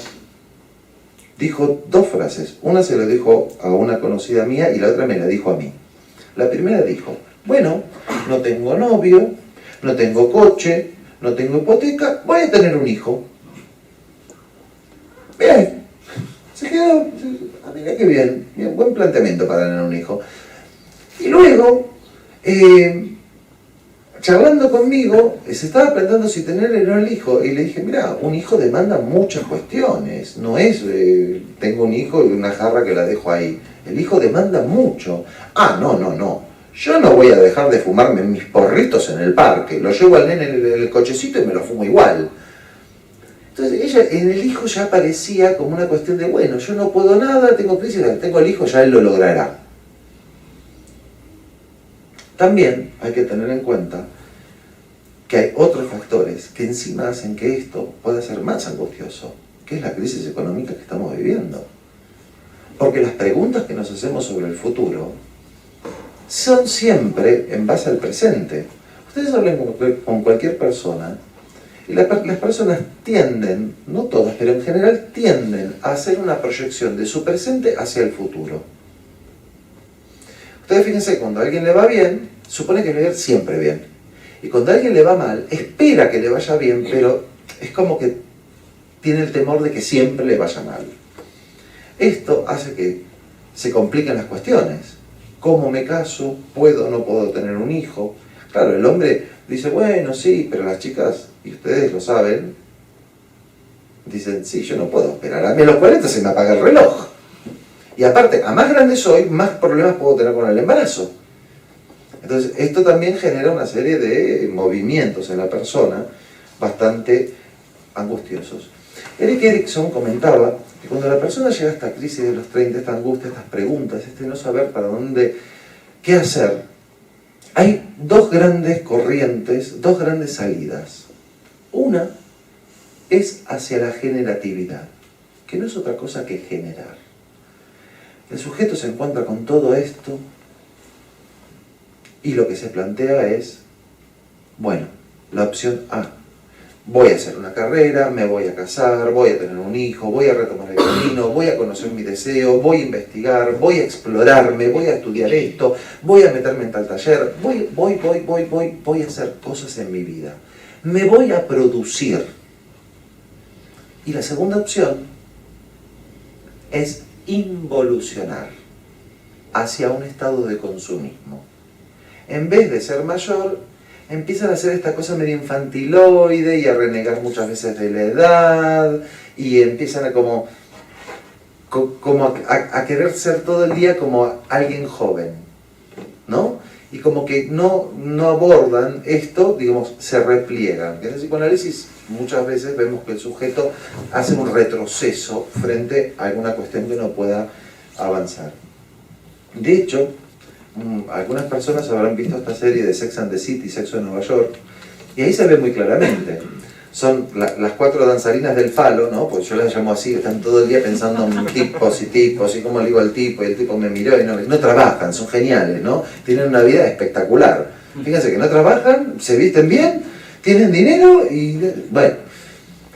dijo dos frases. Una se lo dijo a una conocida mía y la otra me la dijo a mí. La primera dijo, bueno, no tengo novio, no tengo coche, no tengo hipoteca, voy a tener un hijo. Bien, se quedó, mira qué bien, buen planteamiento para tener un hijo. Y luego, charlando conmigo, se estaba planteando si tener o no el hijo, y le dije, mira, un hijo demanda muchas cuestiones, no es, tengo un hijo y una jarra que la dejo ahí, el hijo demanda mucho. Ah, no, yo no voy a dejar de fumarme mis porritos en el parque, lo llevo al nene en el cochecito y me lo fumo igual. Entonces ella, en el hijo ya parecía como una cuestión de, bueno, yo no puedo nada, tengo crisis, tengo el hijo, ya él lo logrará. También hay que tener en cuenta que hay otros factores que encima hacen que esto pueda ser más angustioso, que es la crisis económica que estamos viviendo. Porque las preguntas que nos hacemos sobre el futuro son siempre en base al presente. Ustedes hablan con cualquier persona y las personas tienden, no todas, pero en general tienden a hacer una proyección de su presente hacia el futuro. Ustedes fíjense, cuando a alguien le va bien, supone que le va a ir siempre bien. Y cuando a alguien le va mal, espera que le vaya bien, pero es como que tiene el temor de que siempre le vaya mal. Esto hace que se compliquen las cuestiones. ¿Cómo me caso? ¿Puedo o no puedo tener un hijo? Claro, el hombre dice, bueno, sí, pero las chicas, y ustedes lo saben, dicen, sí, yo no puedo esperar. A mí a los 40 se me apaga el reloj. Y aparte, a más grande soy, más problemas puedo tener con el embarazo. Entonces, esto también genera una serie de movimientos en la persona bastante angustiosos. Erik Erikson comentaba que cuando la persona llega a esta crisis de los 30, esta angustia, estas preguntas, este no saber para dónde, qué hacer, hay dos grandes corrientes, dos grandes salidas. Una es hacia la generatividad, que no es otra cosa que generar. El sujeto se encuentra con todo esto y lo que se plantea es, bueno, la opción A. Voy a hacer una carrera, me voy a casar, voy a tener un hijo, voy a retomar el camino, voy a conocer mi deseo, voy a investigar, voy a explorarme, voy a estudiar esto, voy a meterme en tal taller, voy a hacer cosas en mi vida. Me voy a producir. Y la segunda opción es involucionar hacia un estado de consumismo. En vez de ser mayor, empiezan a hacer esta cosa medio infantiloide y a renegar muchas veces de la edad y empiezan a a querer ser todo el día como alguien joven, ¿no? Y como que no abordan esto, digamos, se repliegan. En el psicoanálisis muchas veces vemos que el sujeto hace un retroceso frente a alguna cuestión que no pueda avanzar. De hecho, algunas personas habrán visto esta serie de Sex and the City, Sexo en Nueva York, y ahí se ve muy claramente. Son las 4 danzarinas del falo, ¿no? Pues yo las llamo así, están todo el día pensando en tipos y cómo le digo al tipo, y el tipo me miró y no trabajan, son geniales, ¿no? Tienen una vida espectacular. Fíjense que no trabajan, se visten bien, tienen dinero y... bueno.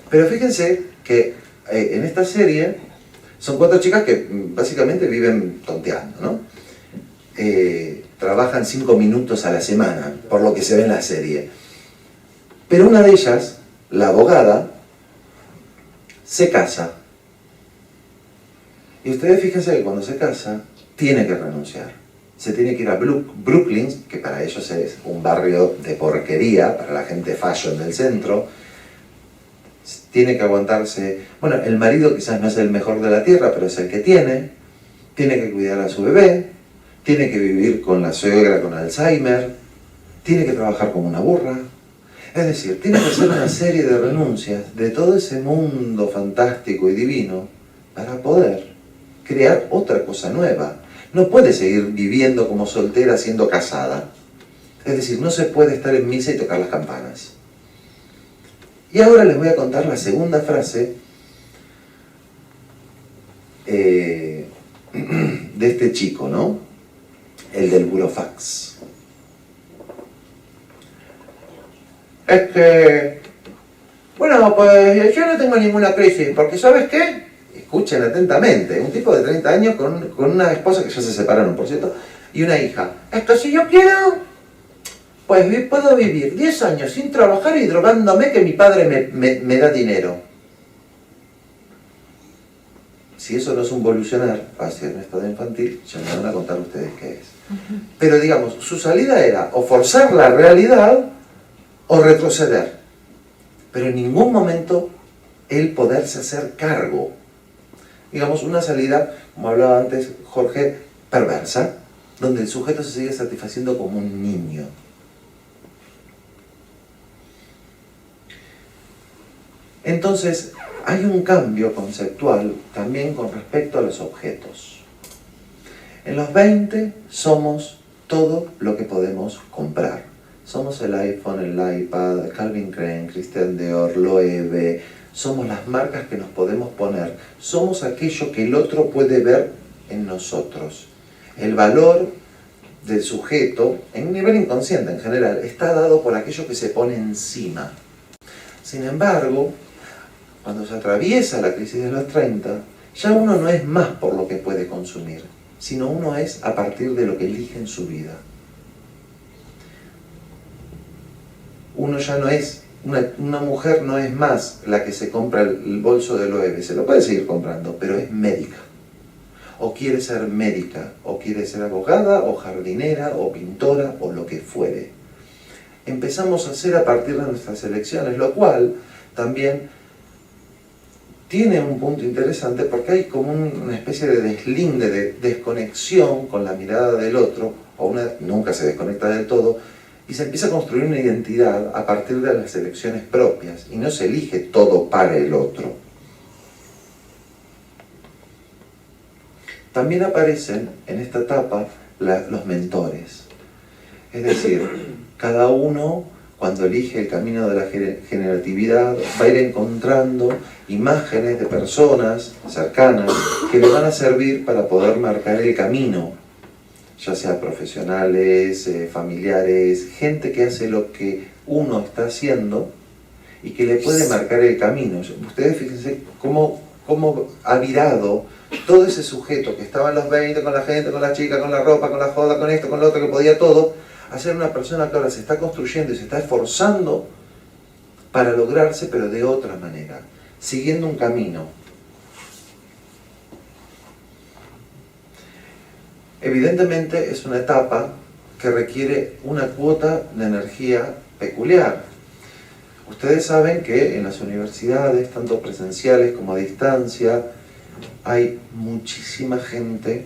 Pero fíjense que en esta serie son 4 chicas que básicamente viven tonteando, ¿no? Trabajan 5 minutos a la semana, por lo que se ve en la serie. Pero una de ellas, la abogada, se casa. Y ustedes fíjense que cuando se casa, tiene que renunciar. Se tiene que ir a Brooklyn, que para ellos es un barrio de porquería, para la gente fashion del centro. Tiene que aguantarse... bueno, el marido quizás no es el mejor de la tierra, pero es el que tiene. Tiene que cuidar a su bebé. Tiene que vivir con la suegra con Alzheimer. Tiene que trabajar como una burra. Es decir, tiene que hacer una serie de renuncias de todo ese mundo fantástico y divino para poder crear otra cosa nueva. No puede seguir viviendo como soltera siendo casada. Es decir, no se puede estar en misa y tocar las campanas. Y ahora les voy a contar la segunda frase de este chico, ¿no? El del burofax. Es que, bueno, pues yo no tengo ninguna crisis, porque ¿sabes qué? Escuchen atentamente, un tipo de 30 años con una esposa que ya se separaron, por cierto, y una hija. Es que si yo quiero, pues puedo vivir 10 años sin trabajar y drogándome que mi padre me da dinero. Si eso no es involucionar hacia un estado infantil, ya me van a contar ustedes qué es. Pero digamos, su salida era o forzar la realidad o retroceder, pero en ningún momento el poderse hacer cargo. Digamos, una salida, como hablaba antes Jorge, perversa, donde el sujeto se sigue satisfaciendo como un niño. Entonces, hay un cambio conceptual también con respecto a los objetos. En los 20 somos todo lo que podemos comprar. Somos el iPhone, el iPad, Calvin Klein, Christian Dior, Loewe. Somos las marcas que nos podemos poner. Somos aquello que el otro puede ver en nosotros. El valor del sujeto, en un nivel inconsciente en general, está dado por aquello que se pone encima. Sin embargo, cuando se atraviesa la crisis de los 30, ya uno no es más por lo que puede consumir, sino uno es a partir de lo que elige en su vida. Uno ya no es, una mujer no es más la que se compra el bolso de Loewe, se lo puede seguir comprando, pero es médica. O quiere ser médica, o quiere ser abogada, o jardinera, o pintora, o lo que fuere. Empezamos a hacer a partir de nuestras elecciones, lo cual también tiene un punto interesante porque hay como una especie de deslinde, de desconexión con la mirada del otro, o nunca se desconecta del todo, y se empieza a construir una identidad a partir de las elecciones propias, y no se elige todo para el otro. también aparecen en esta etapa los mentores. Es decir, cada uno, cuando elige el camino de la generatividad, va a ir encontrando imágenes de personas cercanas que le van a servir para poder marcar el camino, ya sea profesionales, familiares, gente que hace lo que uno está haciendo y que le puede marcar el camino. Ustedes fíjense cómo ha virado todo ese sujeto que estaba en los 20 con la gente, con la chica, con la ropa, con la joda, con esto, con lo otro, que podía todo, a ser una persona que ahora se está construyendo y se está esforzando para lograrse, pero de otra manera, siguiendo un camino. Evidentemente es una etapa que requiere una cuota de energía peculiar. Ustedes saben que en las universidades, tanto presenciales como a distancia, hay muchísima gente.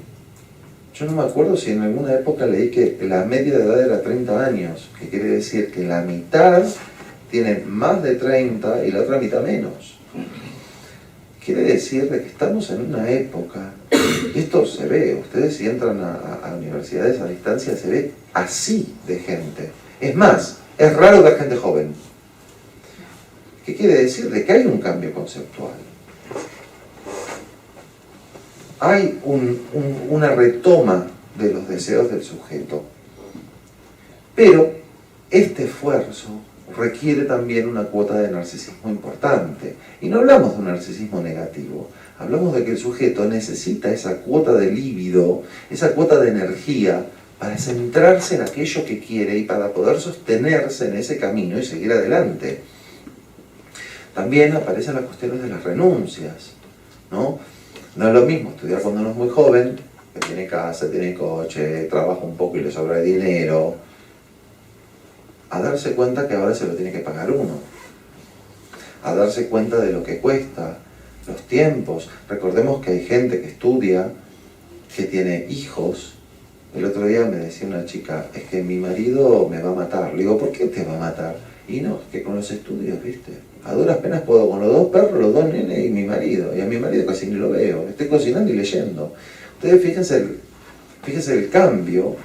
Yo no me acuerdo si en alguna época leí que la media de edad era 30 años, que quiere decir que la mitad tiene más de 30 y la otra mitad menos. Quiere decir que estamos en una época, esto se ve, ustedes si entran a universidades a distancia, se ve así de gente. Es más, es raro ver gente joven. ¿Qué quiere decir? De que hay un cambio conceptual. Hay una retoma de los deseos del sujeto. Pero este esfuerzo requiere también una cuota de narcisismo importante. Y no hablamos de un narcisismo negativo. Hablamos de que el sujeto necesita esa cuota de líbido, esa cuota de energía, para centrarse en aquello que quiere y para poder sostenerse en ese camino y seguir adelante. También aparecen las cuestiones de las renuncias, ¿no? No es lo mismo estudiar cuando uno es muy joven, que tiene casa, tiene coche, trabaja un poco y le sobra dinero, a darse cuenta que ahora se lo tiene que pagar uno, a darse cuenta de lo que cuesta, los tiempos. Recordemos que hay gente que estudia, que tiene hijos. El otro día me decía una chica, es que mi marido me va a matar. Le digo, ¿por qué te va a matar? Y no, es que con los estudios, ¿viste? A duras penas puedo con los 2 perros, los 2 nenes y mi marido. Y a mi marido casi ni lo veo. Estoy cocinando y leyendo. Ustedes fíjense el cambio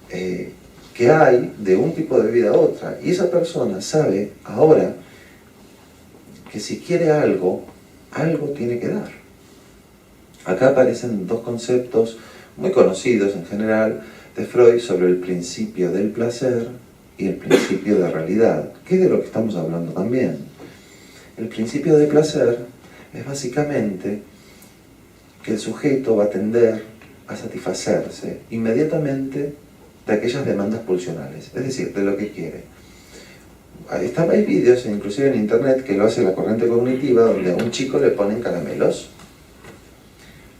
que hay de un tipo de vida a otra. Y esa persona sabe ahora que si quiere algo, algo tiene que dar. Acá aparecen 2 conceptos muy conocidos en general de Freud sobre el principio del placer y el principio de realidad, que es de lo que estamos hablando también. El principio de placer es básicamente que el sujeto va a tender a satisfacerse inmediatamente de aquellas demandas pulsionales, es decir, de lo que quiere. Hay vídeos, inclusive en internet, que lo hace la corriente cognitiva, donde a un chico le ponen caramelos,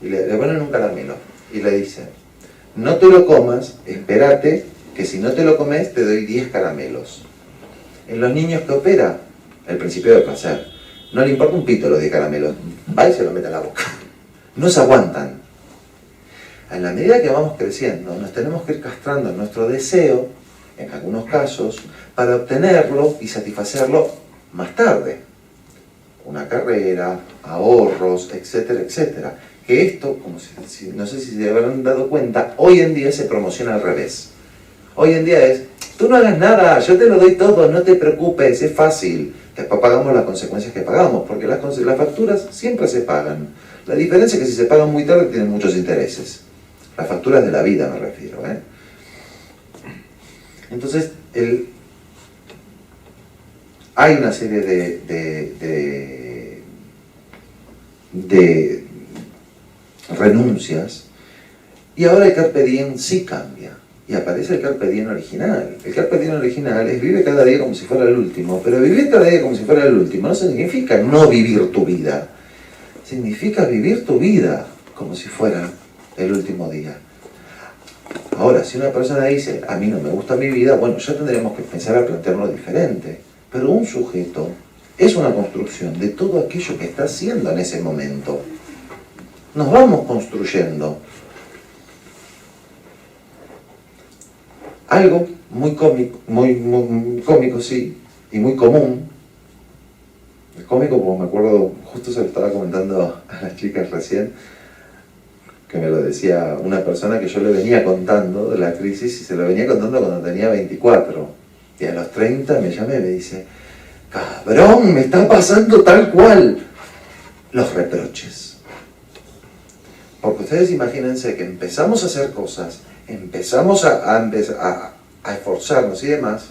y le ponen un caramelo, y le dicen, no te lo comas, espérate, que si no te lo comes te doy 10 caramelos. En los niños que opera, el principio de placer, no le importa un pito los 10 caramelos, va y se lo mete a la boca. No se aguantan. En la medida que vamos creciendo, nos tenemos que ir castrando nuestro deseo, en algunos casos, para obtenerlo y satisfacerlo más tarde. Una carrera, ahorros, etcétera, etcétera. Que esto, como no sé si se habrán dado cuenta, hoy en día se promociona al revés. Hoy en día es, tú no hagas nada, yo te lo doy todo, no te preocupes, es fácil. Después pagamos las consecuencias que pagamos, porque las facturas siempre se pagan. La diferencia es que si se pagan muy tarde tienen muchos intereses. Las facturas de la vida me refiero, ¿eh? Entonces, hay una serie de renuncias, y ahora el Carpe Diem sí cambia, y aparece el Carpe Diem original. El Carpe Diem original es vive cada día como si fuera el último, pero vivir cada día como si fuera el último no significa no vivir tu vida, significa vivir tu vida como si fuera el último día. Ahora, si una persona dice, a mí no me gusta mi vida, bueno, ya tendremos que empezar a plantearlo diferente. Pero un sujeto es una construcción de todo aquello que está haciendo en ese momento. Nos vamos construyendo. Algo muy cómico, muy cómico, sí, y muy común. Es cómico porque me acuerdo, justo se lo estaba comentando a las chicas recién, que me lo decía una persona que yo le venía contando de la crisis y se lo venía contando cuando tenía 24. Y a los 30 me llama y me dice, cabrón, me está pasando tal cual. Los reproches. Porque ustedes imagínense que empezamos a hacer cosas, empezamos a esforzarnos y demás,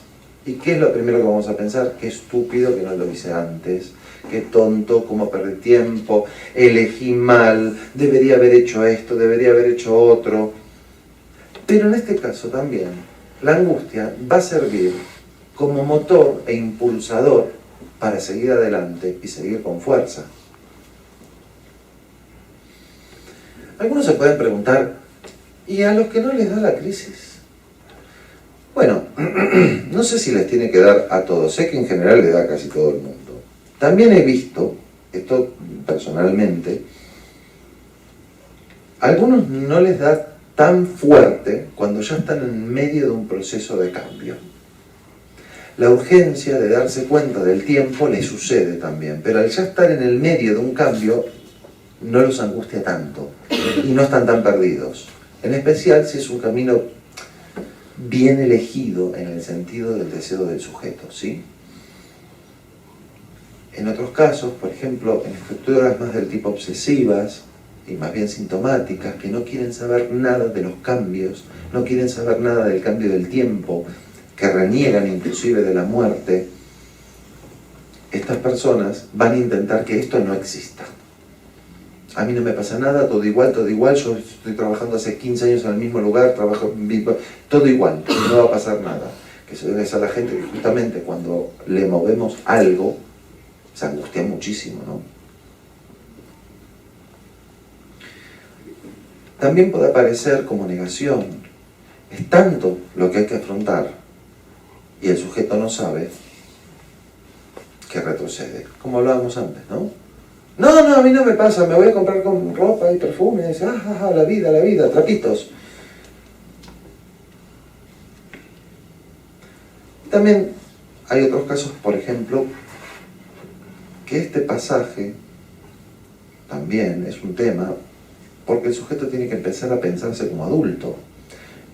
¿y qué es lo primero que vamos a pensar? Qué estúpido que no lo hice antes, qué tonto, cómo perdí tiempo, elegí mal, debería haber hecho esto, debería haber hecho otro. Pero en este caso también, la angustia va a servir como motor e impulsador para seguir adelante y seguir con fuerza. Algunos se pueden preguntar, ¿y a los que no les da la crisis? Bueno, no sé si les tiene que dar a todos, sé que en general le da a casi todo el mundo. También he visto, esto personalmente, a algunos no les da tan fuerte cuando ya están en medio de un proceso de cambio. La urgencia de darse cuenta del tiempo les sucede también, pero al ya estar en el medio de un cambio no los angustia tanto y no están tan perdidos. En especial si es un camino bien elegido en el sentido del deseo del sujeto, ¿sí? En otros casos, por ejemplo, en estructuras más del tipo obsesivas y más bien sintomáticas, que no quieren saber nada de los cambios, no quieren saber nada del cambio del tiempo, que reniegan inclusive de la muerte, estas personas van a intentar que esto no exista. A mí no me pasa nada, todo igual, yo estoy trabajando hace 15 años en el mismo lugar, trabajo todo igual, no va a pasar nada. Que se debe a la gente que justamente cuando le movemos algo, se angustia muchísimo, ¿no? También puede aparecer como negación. Es tanto lo que hay que afrontar y el sujeto no sabe que retrocede, como hablábamos antes, ¿no? No, a mí no me pasa, me voy a comprar con ropa y perfumes, la vida, trapitos. También hay otros casos, por ejemplo, que este pasaje también es un tema porque el sujeto tiene que empezar a pensarse como adulto.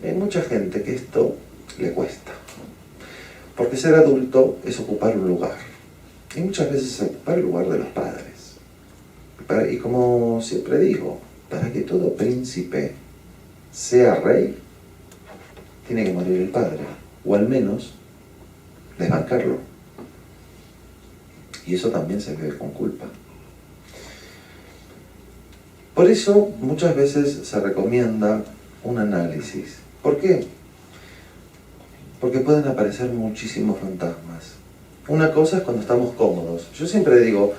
Hay mucha gente que esto le cuesta, porque ser adulto es ocupar un lugar, y muchas veces es ocupar el lugar de los padres. Y como siempre digo, para que todo príncipe sea rey, tiene que morir el padre, o al menos desbancarlo. Y eso también se ve con culpa. Por eso muchas veces se recomienda un análisis. ¿Por qué? Porque pueden aparecer muchísimos fantasmas. Una cosa es cuando estamos cómodos. Yo siempre digo,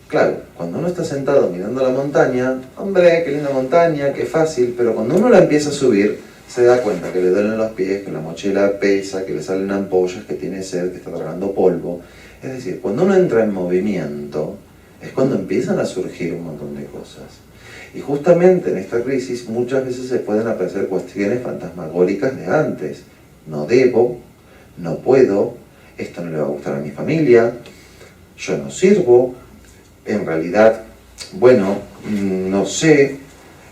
claro, cuando uno está sentado mirando la montaña, hombre, qué linda montaña, qué fácil, pero cuando uno la empieza a subir, se da cuenta que le duelen los pies, que la mochila pesa, que le salen ampollas, que tiene sed, que está tragando polvo. Es decir, cuando uno entra en movimiento, es cuando empiezan a surgir un montón de cosas. Y justamente en esta crisis muchas veces se pueden aparecer cuestiones fantasmagóricas de antes. No debo, no puedo, esto no le va a gustar a mi familia, yo no sirvo, en realidad, bueno, no sé.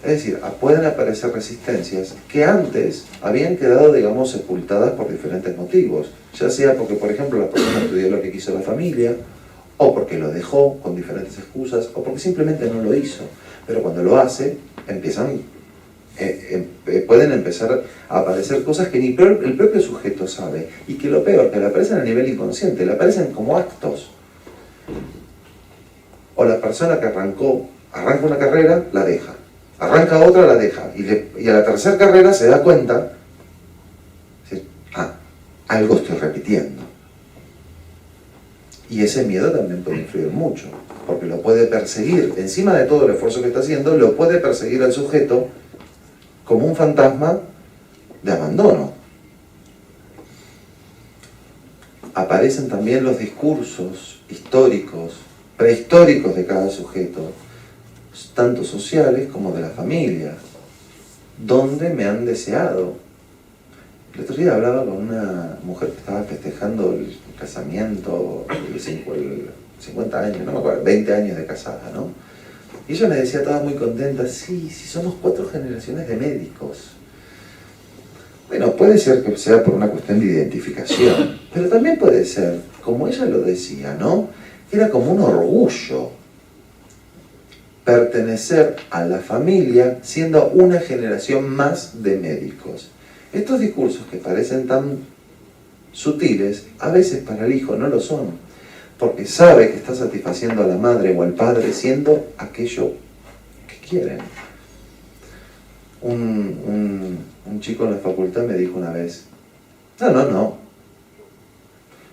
Es decir, pueden aparecer resistencias que antes habían quedado, digamos, sepultadas por diferentes motivos. Ya sea porque, por ejemplo, la persona estudió lo que quiso la familia, o porque lo dejó con diferentes excusas, o porque simplemente no lo hizo. Pero cuando lo hace, pueden empezar a aparecer cosas que ni el propio sujeto sabe. Y que lo peor, que le aparecen a nivel inconsciente, le aparecen como actos. O la persona que arranca una carrera, la deja. Arranca otra, la deja. Y a la tercera carrera se da cuenta, algo estoy repitiendo. Y ese miedo también puede influir mucho, porque lo puede perseguir, encima de todo el esfuerzo que está haciendo, lo puede perseguir al sujeto como un fantasma de abandono. Aparecen también los discursos históricos, prehistóricos de cada sujeto, tanto sociales como de la familia, donde me han deseado. El otro día hablaba con una mujer que estaba festejando el casamiento, el 50 años, no me acuerdo, 20 años de casada, ¿no? Y ella me decía toda muy contenta, sí, somos 4 generaciones de médicos. Bueno, puede ser que sea por una cuestión de identificación, pero también puede ser, como ella lo decía, ¿no? Era como un orgullo pertenecer a la familia siendo una generación más de médicos. Estos discursos que parecen tan sutiles, a veces para el hijo no lo son, porque sabe que está satisfaciendo a la madre o al padre siendo aquello que quieren. Un chico en la facultad me dijo una vez, no,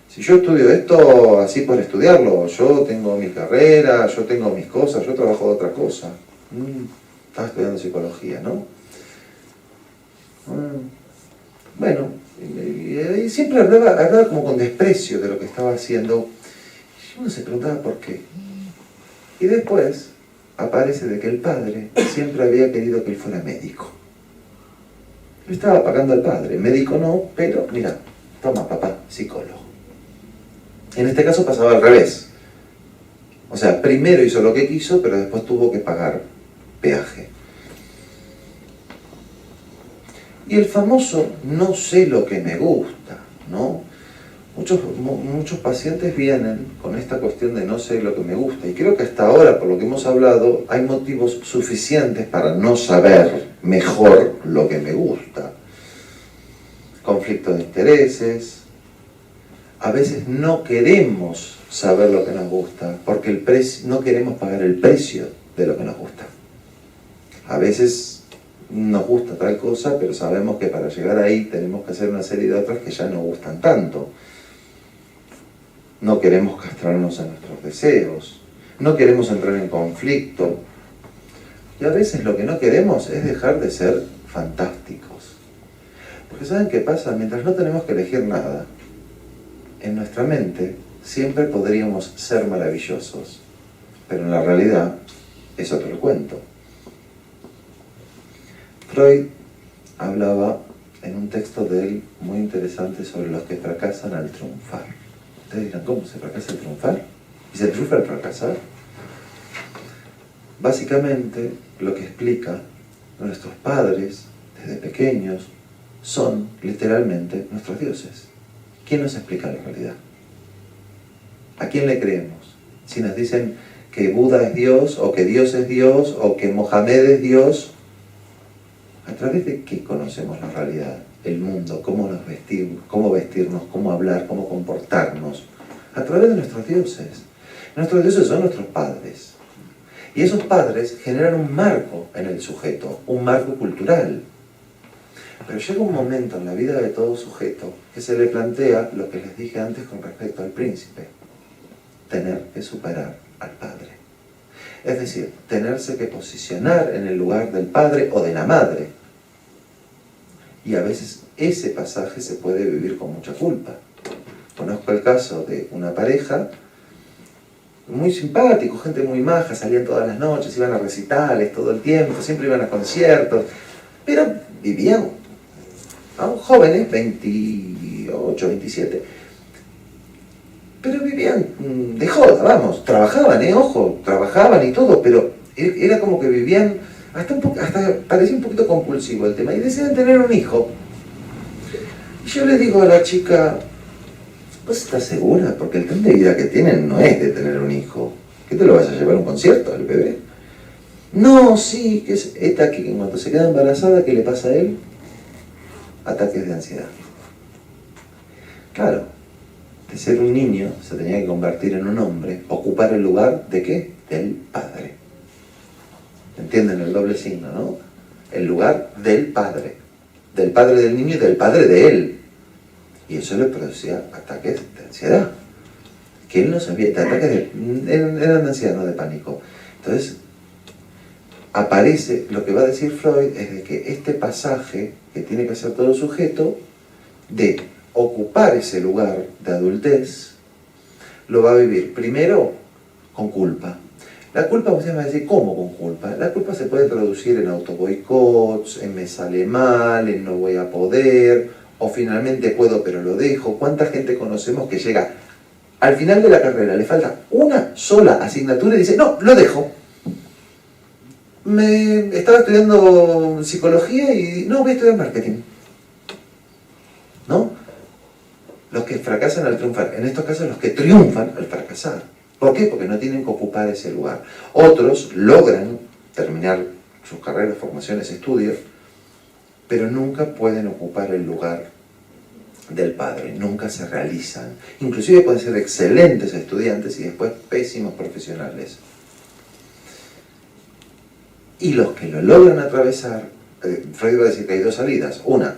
si yo estudio esto así por estudiarlo, yo tengo mi carrera, yo tengo mis cosas, yo trabajo de otra cosa. Estaba estudiando psicología, ¿no? Bueno, y siempre hablaba como con desprecio de lo que estaba haciendo. Y uno se preguntaba por qué. Y después aparece de que el padre siempre había querido que él fuera médico. Le estaba pagando al padre, médico no, pero mira, toma papá, psicólogo. En este caso pasaba al revés. O sea, primero hizo lo que quiso, pero después tuvo que pagar peaje. Y el famoso no sé lo que me gusta, ¿no? Muchos pacientes vienen con esta cuestión de no sé lo que me gusta. Y creo que hasta ahora, por lo que hemos hablado, hay motivos suficientes para no saber mejor lo que me gusta. Conflicto de intereses. A veces no queremos saber lo que nos gusta porque no queremos pagar el precio de lo que nos gusta. A veces nos gusta tal cosa, pero sabemos que para llegar ahí tenemos que hacer una serie de otras que ya no gustan tanto. No queremos castrarnos en nuestros deseos, no queremos entrar en conflicto. Y a veces lo que no queremos es dejar de ser fantásticos. Porque ¿saben qué pasa? Mientras no tenemos que elegir nada, en nuestra mente siempre podríamos ser maravillosos, pero en la realidad es otro cuento. Freud hablaba en un texto de él muy interesante sobre los que fracasan al triunfar. Ustedes dirán, ¿cómo se fracasa al triunfar? ¿Y se triunfa al fracasar? Básicamente, lo que explica, nuestros padres, desde pequeños, son literalmente nuestros dioses. ¿Quién nos explica la realidad? ¿A quién le creemos? Si nos dicen que Buda es Dios, o que Dios es Dios, o que Mohamed es Dios, ¿a través de qué conocemos la realidad, el mundo, cómo nos vestimos, cómo vestirnos, cómo hablar, cómo comportarnos? A través de nuestros dioses. Nuestros dioses son nuestros padres. Y esos padres generan un marco en el sujeto, un marco cultural. Pero llega un momento en la vida de todo sujeto que se le plantea lo que les dije antes con respecto al príncipe. Tener que superar al padre. Es decir, tenerse que posicionar en el lugar del padre o de la madre. Y a veces ese pasaje se puede vivir con mucha culpa. Conozco el caso de una pareja muy simpático, gente muy maja, salían todas las noches, iban a recitales todo el tiempo, siempre iban a conciertos, pero vivían, jóvenes, 28, 27, pero vivían de joda, vamos, trabajaban, trabajaban y todo, pero era como que vivían, hasta parecía un poquito compulsivo el tema, y deciden tener un hijo. Y yo le digo a la chica, ¿vos estás segura? Porque el plan de vida que tienen no es de tener un hijo. ¿Qué te lo vas a llevar a un concierto, al bebé? No, sí, que es esta que cuando se queda embarazada, ¿qué le pasa a él? Ataques de ansiedad. Claro, de ser un niño se tenía que convertir en un hombre, ocupar el lugar ¿de qué? Del padre. ¿Entienden el doble signo, no? El lugar del padre del niño y del padre de él. Y eso le producía ataques de ansiedad. Que él no sabía, eran de ansiedad, no de pánico. Entonces, aparece, lo que va a decir Freud es de que este pasaje que tiene que hacer todo sujeto, de ocupar ese lugar de adultez, lo va a vivir primero con culpa. La culpa, usted va a decir, ¿cómo con culpa? La culpa se puede traducir en autoboicots, en me sale mal, en no voy a poder, o finalmente puedo pero lo dejo. ¿Cuánta gente conocemos que llega al final de la carrera, le falta una sola asignatura y dice, no, lo dejo? estaba estudiando psicología y no, voy a estudiar marketing. ¿No? Los que fracasan al triunfar, en estos casos los que triunfan al fracasar. ¿Por qué? Porque no tienen que ocupar ese lugar. Otros logran terminar sus carreras, formaciones, estudios, pero nunca pueden ocupar el lugar del padre, nunca se realizan. Inclusive pueden ser excelentes estudiantes y después pésimos profesionales. Y los que lo logran atravesar, Freud va a decir que hay dos salidas. Una,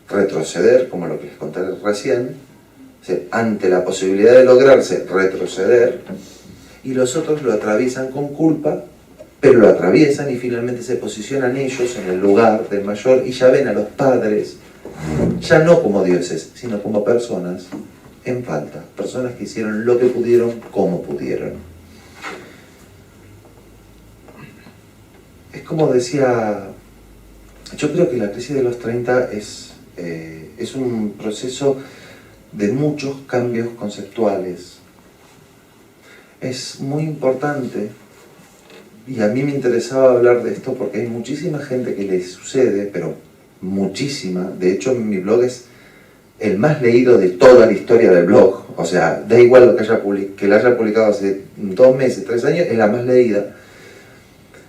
retroceder, como lo que les conté recién, ante la posibilidad de lograrse, retroceder, y los otros lo atraviesan con culpa, pero lo atraviesan y finalmente se posicionan ellos en el lugar del mayor y ya ven a los padres, ya no como dioses, sino como personas en falta, personas que hicieron lo que pudieron, como pudieron. Es como decía, yo creo que la crisis de los 30 es un proceso de muchos cambios conceptuales. Es muy importante, y a mí me interesaba hablar de esto porque hay muchísima gente que le sucede, pero muchísima. De hecho, mi blog es el más leído de toda la historia del blog. O sea, da igual lo que la haya publicado hace 2 meses, 3 años, es la más leída.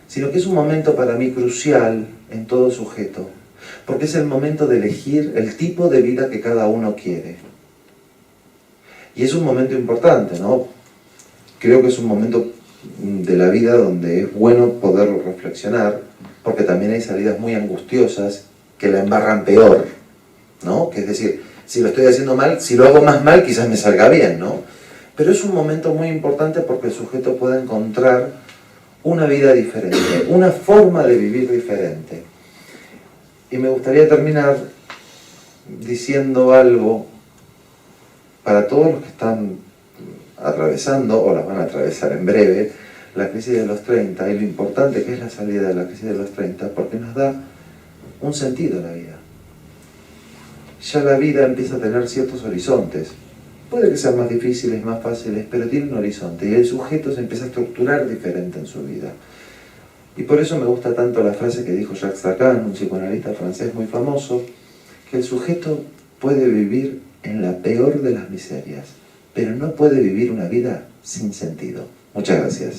Sino que es un momento para mí crucial en todo sujeto, porque es el momento de elegir el tipo de vida que cada uno quiere. Y es un momento importante, ¿no? Creo que es un momento de la vida donde es bueno poderlo reflexionar, porque también hay salidas muy angustiosas que la embarran peor, ¿no? Que es decir, si lo estoy haciendo mal, si lo hago más mal, quizás me salga bien, ¿no? Pero es un momento muy importante porque el sujeto puede encontrar una vida diferente, una forma de vivir diferente. Y me gustaría terminar diciendo algo para todos los que están atravesando, o las van a atravesar en breve, la crisis de los 30, y lo importante que es la salida de la crisis de los 30, porque nos da un sentido a la vida. Ya la vida empieza a tener ciertos horizontes. Puede que sean más difíciles, más fáciles, pero tiene un horizonte, y el sujeto se empieza a estructurar diferente en su vida. Y por eso me gusta tanto la frase que dijo Jacques Lacan, un psicoanalista francés muy famoso, que el sujeto puede vivir en la peor de las miserias, pero no puede vivir una vida sin sentido. Muchas gracias.